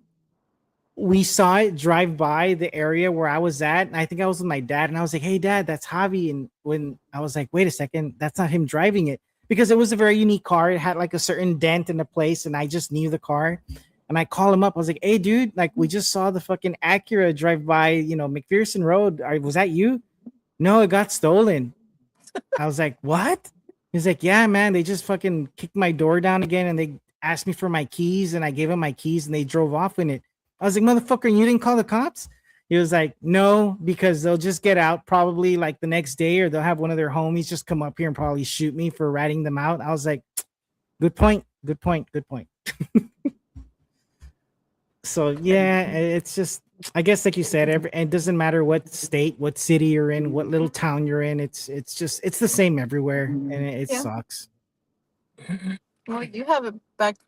we saw it drive by the area where I was at. And I think I was with my dad, and I was like, hey, dad, that's Javi. And when I was like, wait a second, that's not him driving it, because it was a very unique car. It had like a certain dent in the place, and I just knew the car. And I called him up. I was like, hey, dude, like we just saw the fucking Acura drive by, McPherson Road. Was that you? No, it got stolen. I was like, what? He's like, yeah, man, they just fucking kicked my door down again and they asked me for my keys, and I gave them my keys and they drove off in it. I was like, motherfucker, you didn't call the cops? He was like, no, because they'll just get out probably like the next day, or they'll have one of their homies just come up here and probably shoot me for ratting them out. I was like, good point. So yeah, it's just, I guess like you said, it doesn't matter what state, what city you're in, what little town you're in. It's the same everywhere, and it Yeah. sucks. Well, you have it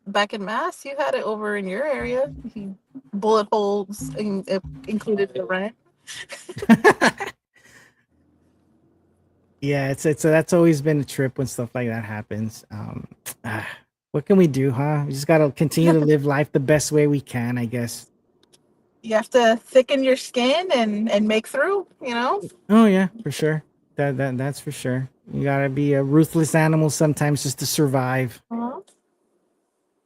back in Mass. You had it over in your area. Bullet holes included the rent. Yeah, it's that's always been a trip when stuff like that happens. What can we do, huh? We just gotta continue to live life the best way we can, I guess. You have to thicken your skin and make through. You know. Oh yeah, for sure. That's for sure. You gotta be a ruthless animal sometimes just to survive. Uh-huh.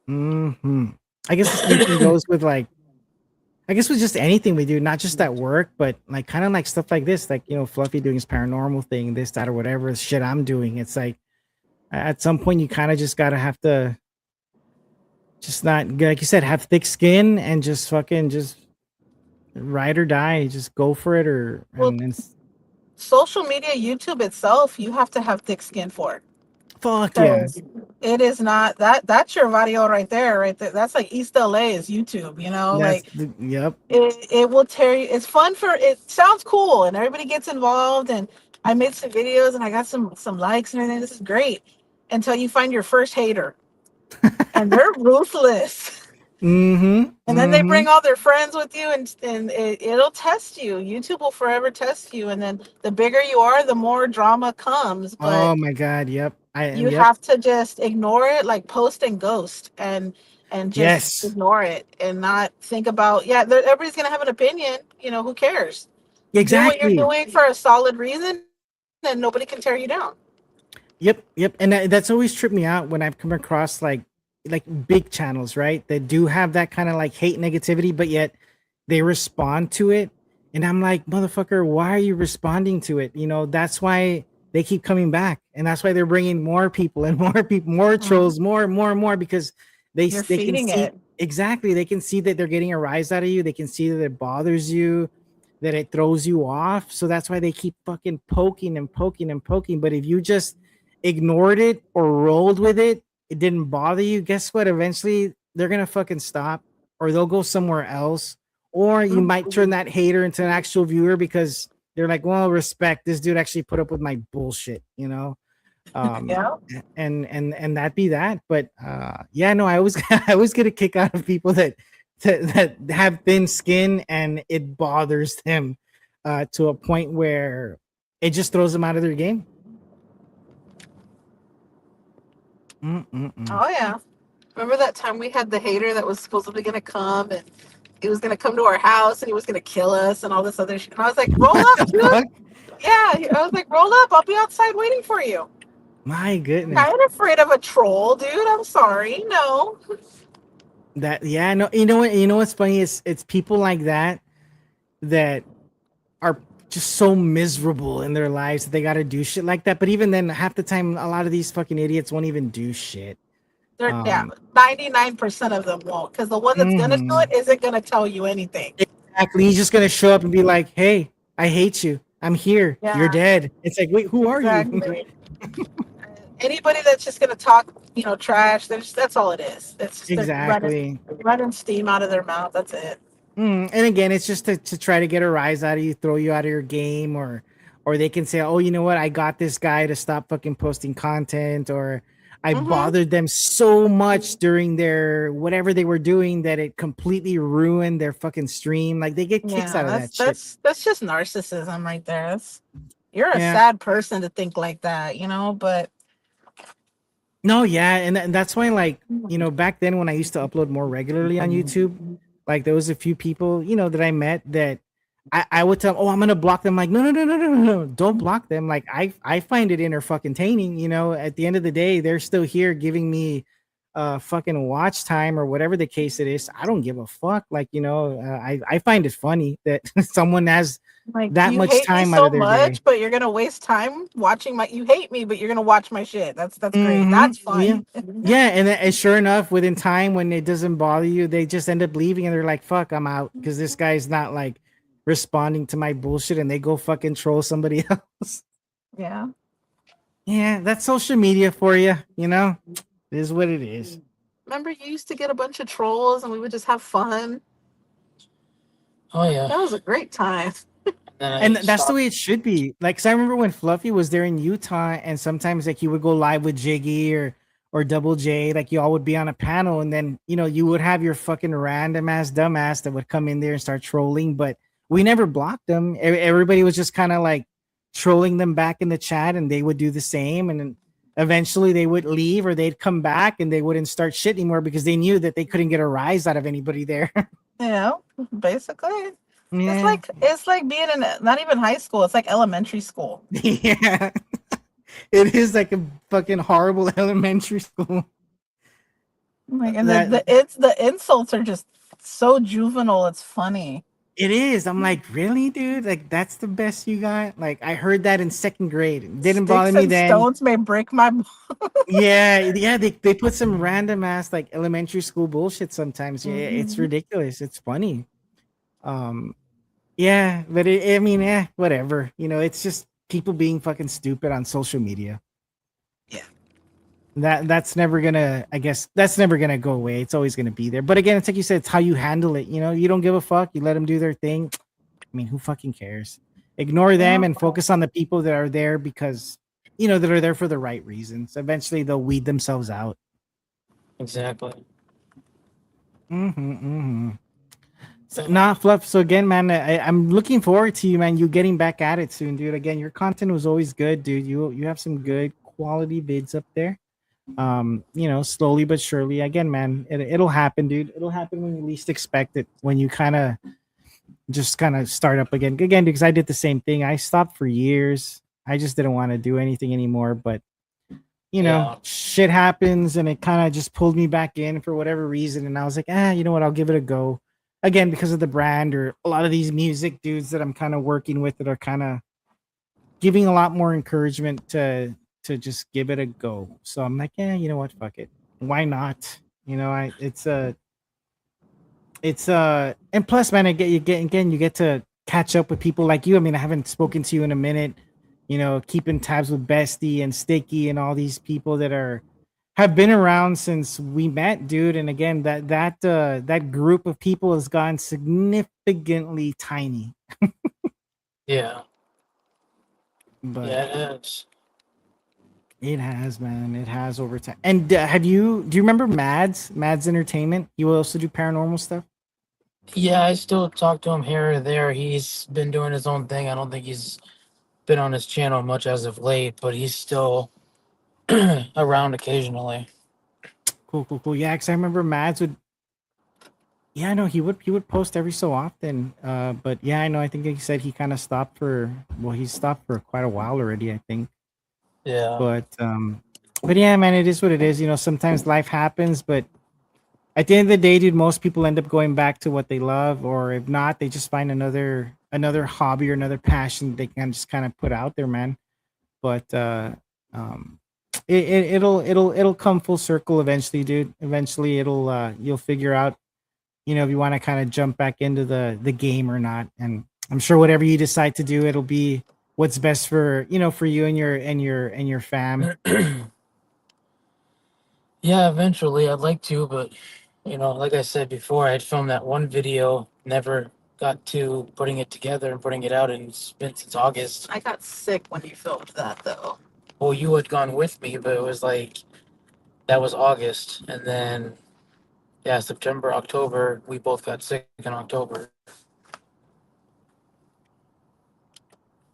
I guess the same thing goes with like, I guess with just anything we do, not just at work, but like kind of like stuff like this, like Fluffy doing his paranormal thing, this, that, or whatever shit I'm doing. It's like at some point you kind of just gotta have to just not, like you said, have thick skin and just fucking just ride or die, just go for it, Well, social media, YouTube itself, you have to have thick skin for. Fuck yeah. 'Cause it is not that's your video right there, right there. That's like East LA is YouTube, you know, That's like yep. it will tear you. It's fun for it sounds cool and everybody gets involved and I made some videos and I got some likes and everything. This is great until you find your first hater and they're ruthless. Mm-hmm. And then they Mm-hmm. bring all their friends with you and it'll test you. YouTube will forever test you. And then the bigger you are, the more drama comes. But Oh my god, yep. you Yep. have to just ignore it, like post and ghost and just Yes. ignore it and not think about, yeah, everybody's gonna have an opinion, you know, who cares? Do what you're Exactly. doing for a solid reason and nobody can tear you down. Yep, yep. And that's always tripped me out when I've come across like big channels, right? That do have that kind of like hate negativity, but yet they respond to it. And I'm like, motherfucker, why are you responding to it? You know, that's why they keep coming back. And that's why they're bringing more people and more people, more Mhm. trolls, more and more and more because You're they can feeding see it. exactly, they can see that they're getting a rise out of you. They can see that it bothers you, that it throws you off. So that's why they keep fucking poking and poking and poking. But if you just ignored it or rolled with it, it didn't bother you, guess what? Eventually they're gonna fucking stop or they'll go somewhere else. Or you might turn that hater into an actual viewer because they're like, well, respect. This dude actually put up with my bullshit, you know? Um Yeah. and that be that. But yeah, no, I was I always get a kick out of people that have thin skin and it bothers them to a point where it just throws them out of their game. Mm-mm-mm. Oh yeah. Remember that time we had the hater that was supposedly gonna come and he was gonna come to our house and he was gonna kill us and all this other shit. And I was like, roll What up, the dude. fuck? Yeah. I was like, roll up. I'll be outside waiting for you. My I goodness. ain't afraid of a troll, dude. I'm sorry. No. That yeah, no, you know what's funny is it's people like that that are just so miserable in their lives that they got to do shit like that. But even then, half the time, a lot of these fucking idiots won't even do shit. They're yeah, Um, 99% of them won't. Because the one that's gonna do mhm. it isn't gonna tell you anything. Exactly. He's just gonna show up and be like, "Hey, I hate you. I'm here. You're Yeah, dead." It's like, wait, who are you? exactly. Anybody that's just gonna talk, you know, trash, that's all it is. It's just they're Exactly. running steam out of their mouth. That's it. And again, it's just to try to get a rise out of you, throw you out of your game, or they can say, "Oh, you know what? I got this guy to stop fucking posting content," or I Mm-hmm. bothered them so much during their whatever they were doing that it completely ruined their fucking stream. Like they get kicks Yeah, out of that shit. that's just narcissism right there. You're a Yeah. sad person to think like that, you know, but No, yeah, and that's why, like, you know, back then when I used to upload more regularly on YouTube, like there was a few people, you know, that I met that I would tell them, oh, I'm gonna block them. Like, no, no, no, no, no, no, no, don't block them. Like, I find it inner fucking taining. You know, at the end of the day, they're still here giving me fucking watch time or whatever the case it is. I don't give a fuck. Like, you know, I find it funny that someone has like that you much hate me time out so of their day. much, but you're gonna waste time watching my you hate me, but you're gonna watch my shit. That's great. Mm-hmm. That's Yeah. fun. Yeah. And sure enough, within time, when it doesn't bother you, they just end up leaving and they're like, fuck, I'm out. Because this guy's not like responding to my bullshit and they go fucking troll somebody else. Yeah. Yeah. That's social media for you. You know, it is what it is. Remember you used to get a bunch of trolls and we would just have fun. Oh yeah. That was a great time. Then And I that's the stopped. way it should be. Like, 'cause I remember when Fluffy was there in Utah, and sometimes like he would go live with Jiggy or Double J, like you all would be on a panel, and then you know you would have your fucking random ass dumbass that would come in there and start trolling, but we never blocked them. Everybody was just kind of like trolling them back in the chat, and they would do the same, and then eventually they would leave or they'd come back and they wouldn't start shit anymore because they knew that they couldn't get a rise out of anybody there. You know, basically. Yeah. It's like being in not even high school, it's like elementary school. Yeah. It is like a fucking horrible elementary school. Like and That the insults are just so juvenile, it's funny. it is. I'm like, really, dude? Like that's the best you got? Like I heard that in second grade. It didn't bother Sticks me and then. stones may break my Yeah, yeah, they put some random ass like elementary school bullshit sometimes. Yeah, it's Mhm. ridiculous. It's funny. Um yeah, but I mean, whatever. You know, it's just people being fucking stupid on social media. Yeah. that's never gonna, I guess that's never gonna go away. It's always gonna be there. But again, it's like you said, it's how you handle it. You know, you don't give a fuck. You let them do their thing. I mean, who fucking cares? Ignore them and focus on the people that are there because that are there for the right reasons. Eventually, they'll weed themselves out. Exactly. So, nah, Fluff. So again, man, I'm looking forward to you, man. You getting back at it soon, dude. Again, your content was always good, dude. You have some good quality vids up there. Slowly but surely. Again, man, it'll happen, dude. It'll happen when you least expect it. When you kind of start up again, because I did the same thing. I stopped for years. I just didn't want to do anything anymore. But shit happens, and it kind of just pulled me back in for whatever reason. And I was like, you know what? I'll give it a go. Again, because of the brand or a lot of these music dudes that I'm kind of working with that are kind of giving a lot more encouragement to just give it a go. So I'm like, you know what? Fuck it. Why not? And plus, man, you get to catch up with people like you. I mean, I haven't spoken to you in a minute. Keeping tabs with Bestie and Sticky and all these people that have been around since we met, dude. And again, that group of people has gone significantly tiny. Yeah. But yeah, it is. it has, man. It has over time. And do you remember Mads Entertainment? He will also do paranormal stuff. Yeah, I still talk to him here or there. He's been doing his own thing. I don't think he's been on his channel much as of late, but he's still around occasionally. Cool. Yeah, because I remember Mads would. Yeah, I know he would post every so often. But yeah, I know. I think he said he kind of stopped for. Well, he stopped for quite a while already, I think. Yeah. But yeah, man, it is what it is. Sometimes life happens, but at the end of the day, dude, most people end up going back to what they love, or if not, they just find another hobby or another passion they can just kind of put out there, man. But it'll come full circle eventually, dude. Eventually, you'll figure out, if you want to kind of jump back into the game or not. And I'm sure whatever you decide to do, it'll be what's best for for you and your fam. Yeah, eventually I'd like to, but like I said before, I'd filmed that one video, never got to putting it together and putting it out, and it's been since August. I got sick when you filmed that, though. Well, you had gone with me, but it was like that was August, and then September, October, we both got sick in October.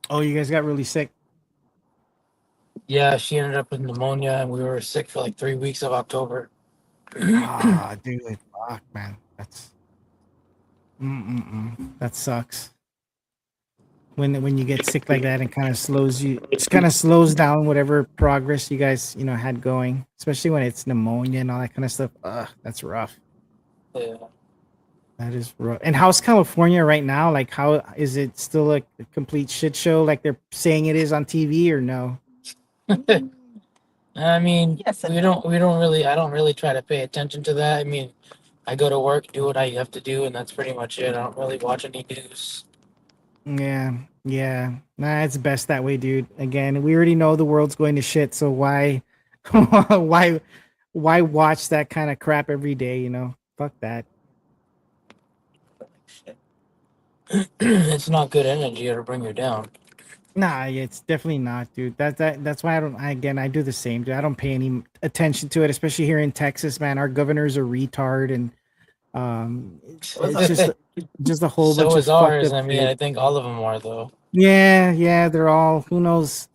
Oh, you guys got really sick. Yeah, she ended up with pneumonia, and we were sick for like 3 weeks of October. Dude, fuck, man, that's that sucks. When you get sick like that and kind of slows down whatever progress you guys had going, especially when it's pneumonia and all that kind of stuff. That's rough. Yeah. That is rough. And how's California right now? Like, how is it still a complete shit show like they're saying it is on TV, or no? I mean, Yes and I don't really try to pay attention to that. I mean, I go to work, do what I have to do, and that's pretty much it. I don't really watch any news. Yeah. Nah, it's best that way, dude. Again, we already know the world's going to shit, so why why watch that kind of crap every day, Fuck that. It's not good energy. It'll bring you down. Nah, it's definitely not, dude. That's why I do the same, dude. I don't pay any attention to it, especially here in Texas, man. Our governor's a retard, and it's just a whole bunch So of is ours. fucked up I mean, shit. I think all of them are, though. Yeah, they're all who knows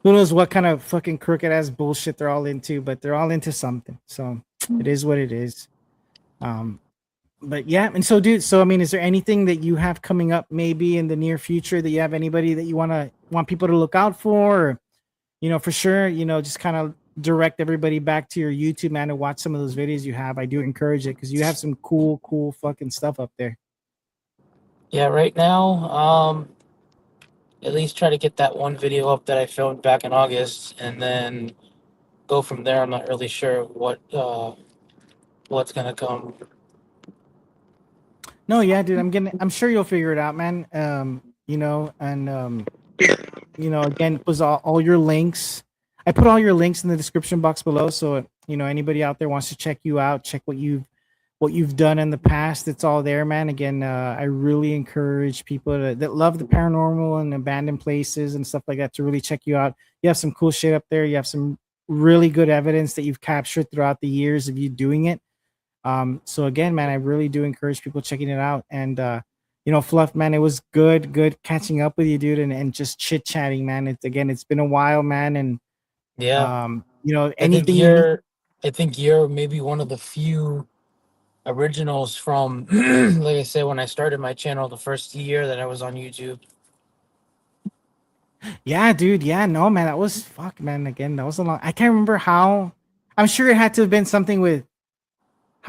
what kind of fucking crooked ass bullshit they're all into, but they're all into something. So it is what it is. But yeah, and so dude, I mean, is there anything that you have coming up maybe in the near future that you have anybody that you want people to look out for, or, for sure, just kind of direct everybody back to your YouTube, man, and watch some of those videos you have. I do encourage it because you have some cool fucking stuff up there. Yeah, right now, at least try to get that one video up that I filmed back in August, and then go from there. I'm not really sure what's gonna come. No, yeah, dude, I'm sure you'll figure it out, man. Again, it was all your links. I put all your links in the description box below. So anybody out there wants to check you out, check what you've done in the past. It's all there, man. Again, I really encourage people that love the paranormal and abandoned places and stuff like that to really check you out. You have some cool shit up there. You have some really good evidence that you've captured throughout the years of you doing it. So again, man, I really do encourage people checking it out. And Fluff, man, it was good catching up with you, dude, and just chit chatting, man. It's been a while, man, and Yeah. anything you need. I think you're maybe one of the few originals from like I said, when I started my channel the first year that I was on YouTube. Yeah, dude. Yeah, no, man, that was fuck, man. Again, that was a long. I can't remember how. I'm sure it had to have been something with.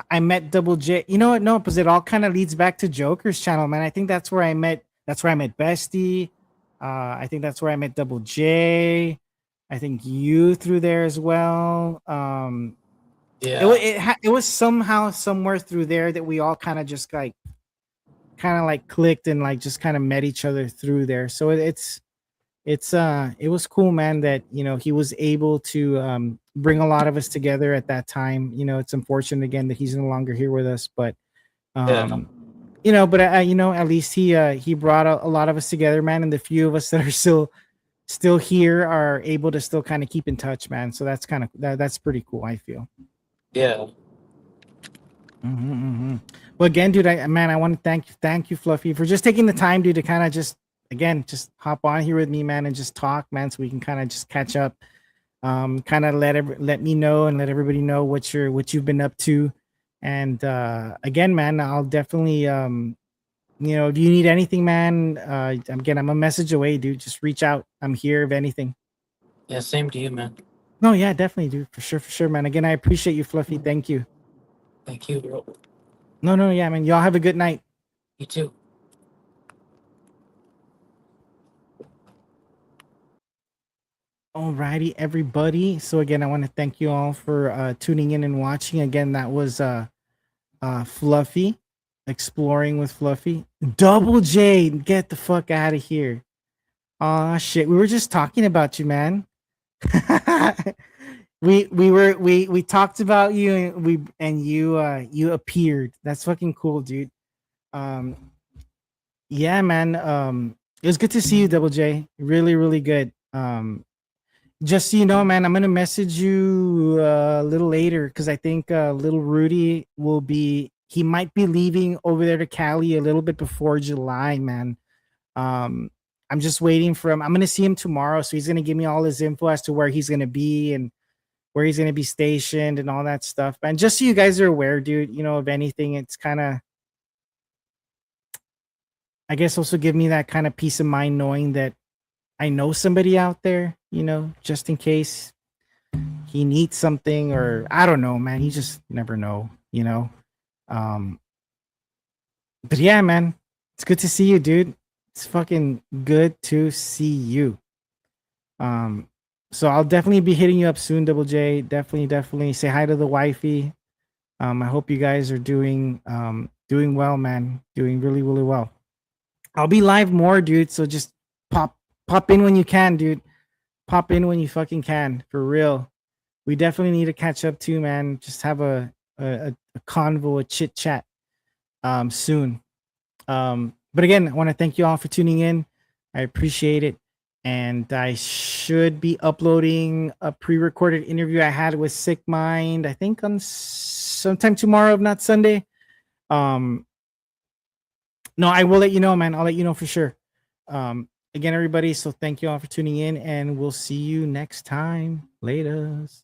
I met Double J. You know what? No, because it all kind of leads back to Joker's channel, man. I think that's where I met. That's where I met Bestie. I think that's where I met Double J. I think you through there as well. Yeah. It was somehow somewhere through there that we all kind of just like clicked and like just kind of met each other through there. So it was cool, man, that he was able to bring a lot of us together at that time. It's unfortunate again that he's no longer here with us, but Yeah. at least he brought a lot of us together, man, and the few of us that are still here are able to still kind of keep in touch, man. So that's kind of that's pretty cool, I feel. Yeah. Well, again, dude, I want to thank you, Fluffy, for just taking the time, dude, to kind of just hop on here with me, man, and just talk, man, so we can kind of just catch up, kind of let me know and let everybody know what you've been up to, and again, man, I'll definitely if you need anything, man, again, I'm a message away, dude. Just reach out. I'm here if anything. Yeah, same to you, man. No, yeah, definitely, dude, for sure, man. Again, I appreciate you, Fluffy. Thank you. Thank you, bro. No, yeah, man. Y'all have a good night. You too. Alrighty, everybody. So again, I want to thank you all for tuning in and watching. Again, that was Fluffy, exploring with Fluffy. Double J, get the fuck out of here. Aw, shit. We were just talking about you, man. we talked about you and you appeared. That's fucking cool, dude. Yeah, man. It was good to see you, Double J. Really, really good. Just so you know, man, I'm gonna message you a little later because I think little Rudy he might be leaving over there to Cali a little bit before July, man. I'm just waiting for him. I'm gonna see him tomorrow, so he's gonna give me all his info as to where he's gonna be and where he's gonna be stationed and all that stuff. And just so you guys are aware, dude, if anything, it's kind of, I guess, also give me that kind of peace of mind knowing that I know somebody out there, just in case he needs something, or I don't know, man. You just never know, But yeah, man, it's good to see you, dude. It's fucking good to see you. So I'll definitely be hitting you up soon, Double J. Definitely say hi to the wifey. I hope you guys are doing well, man. Doing really, really well. I'll be live more, dude. So just pop in when you can, dude. Pop in when you fucking can, for real. We definitely need to catch up too, man. Just have a convo, a chit chat soon. But again, I want to thank you all for tuning in. I appreciate it. And I should be uploading a pre-recorded interview I had with Sick Mind, I think on sometime tomorrow, if not Sunday. No, I will let you know, man. I'll let you know for sure. Again, everybody, so thank you all for tuning in, and we'll see you next time. Laters.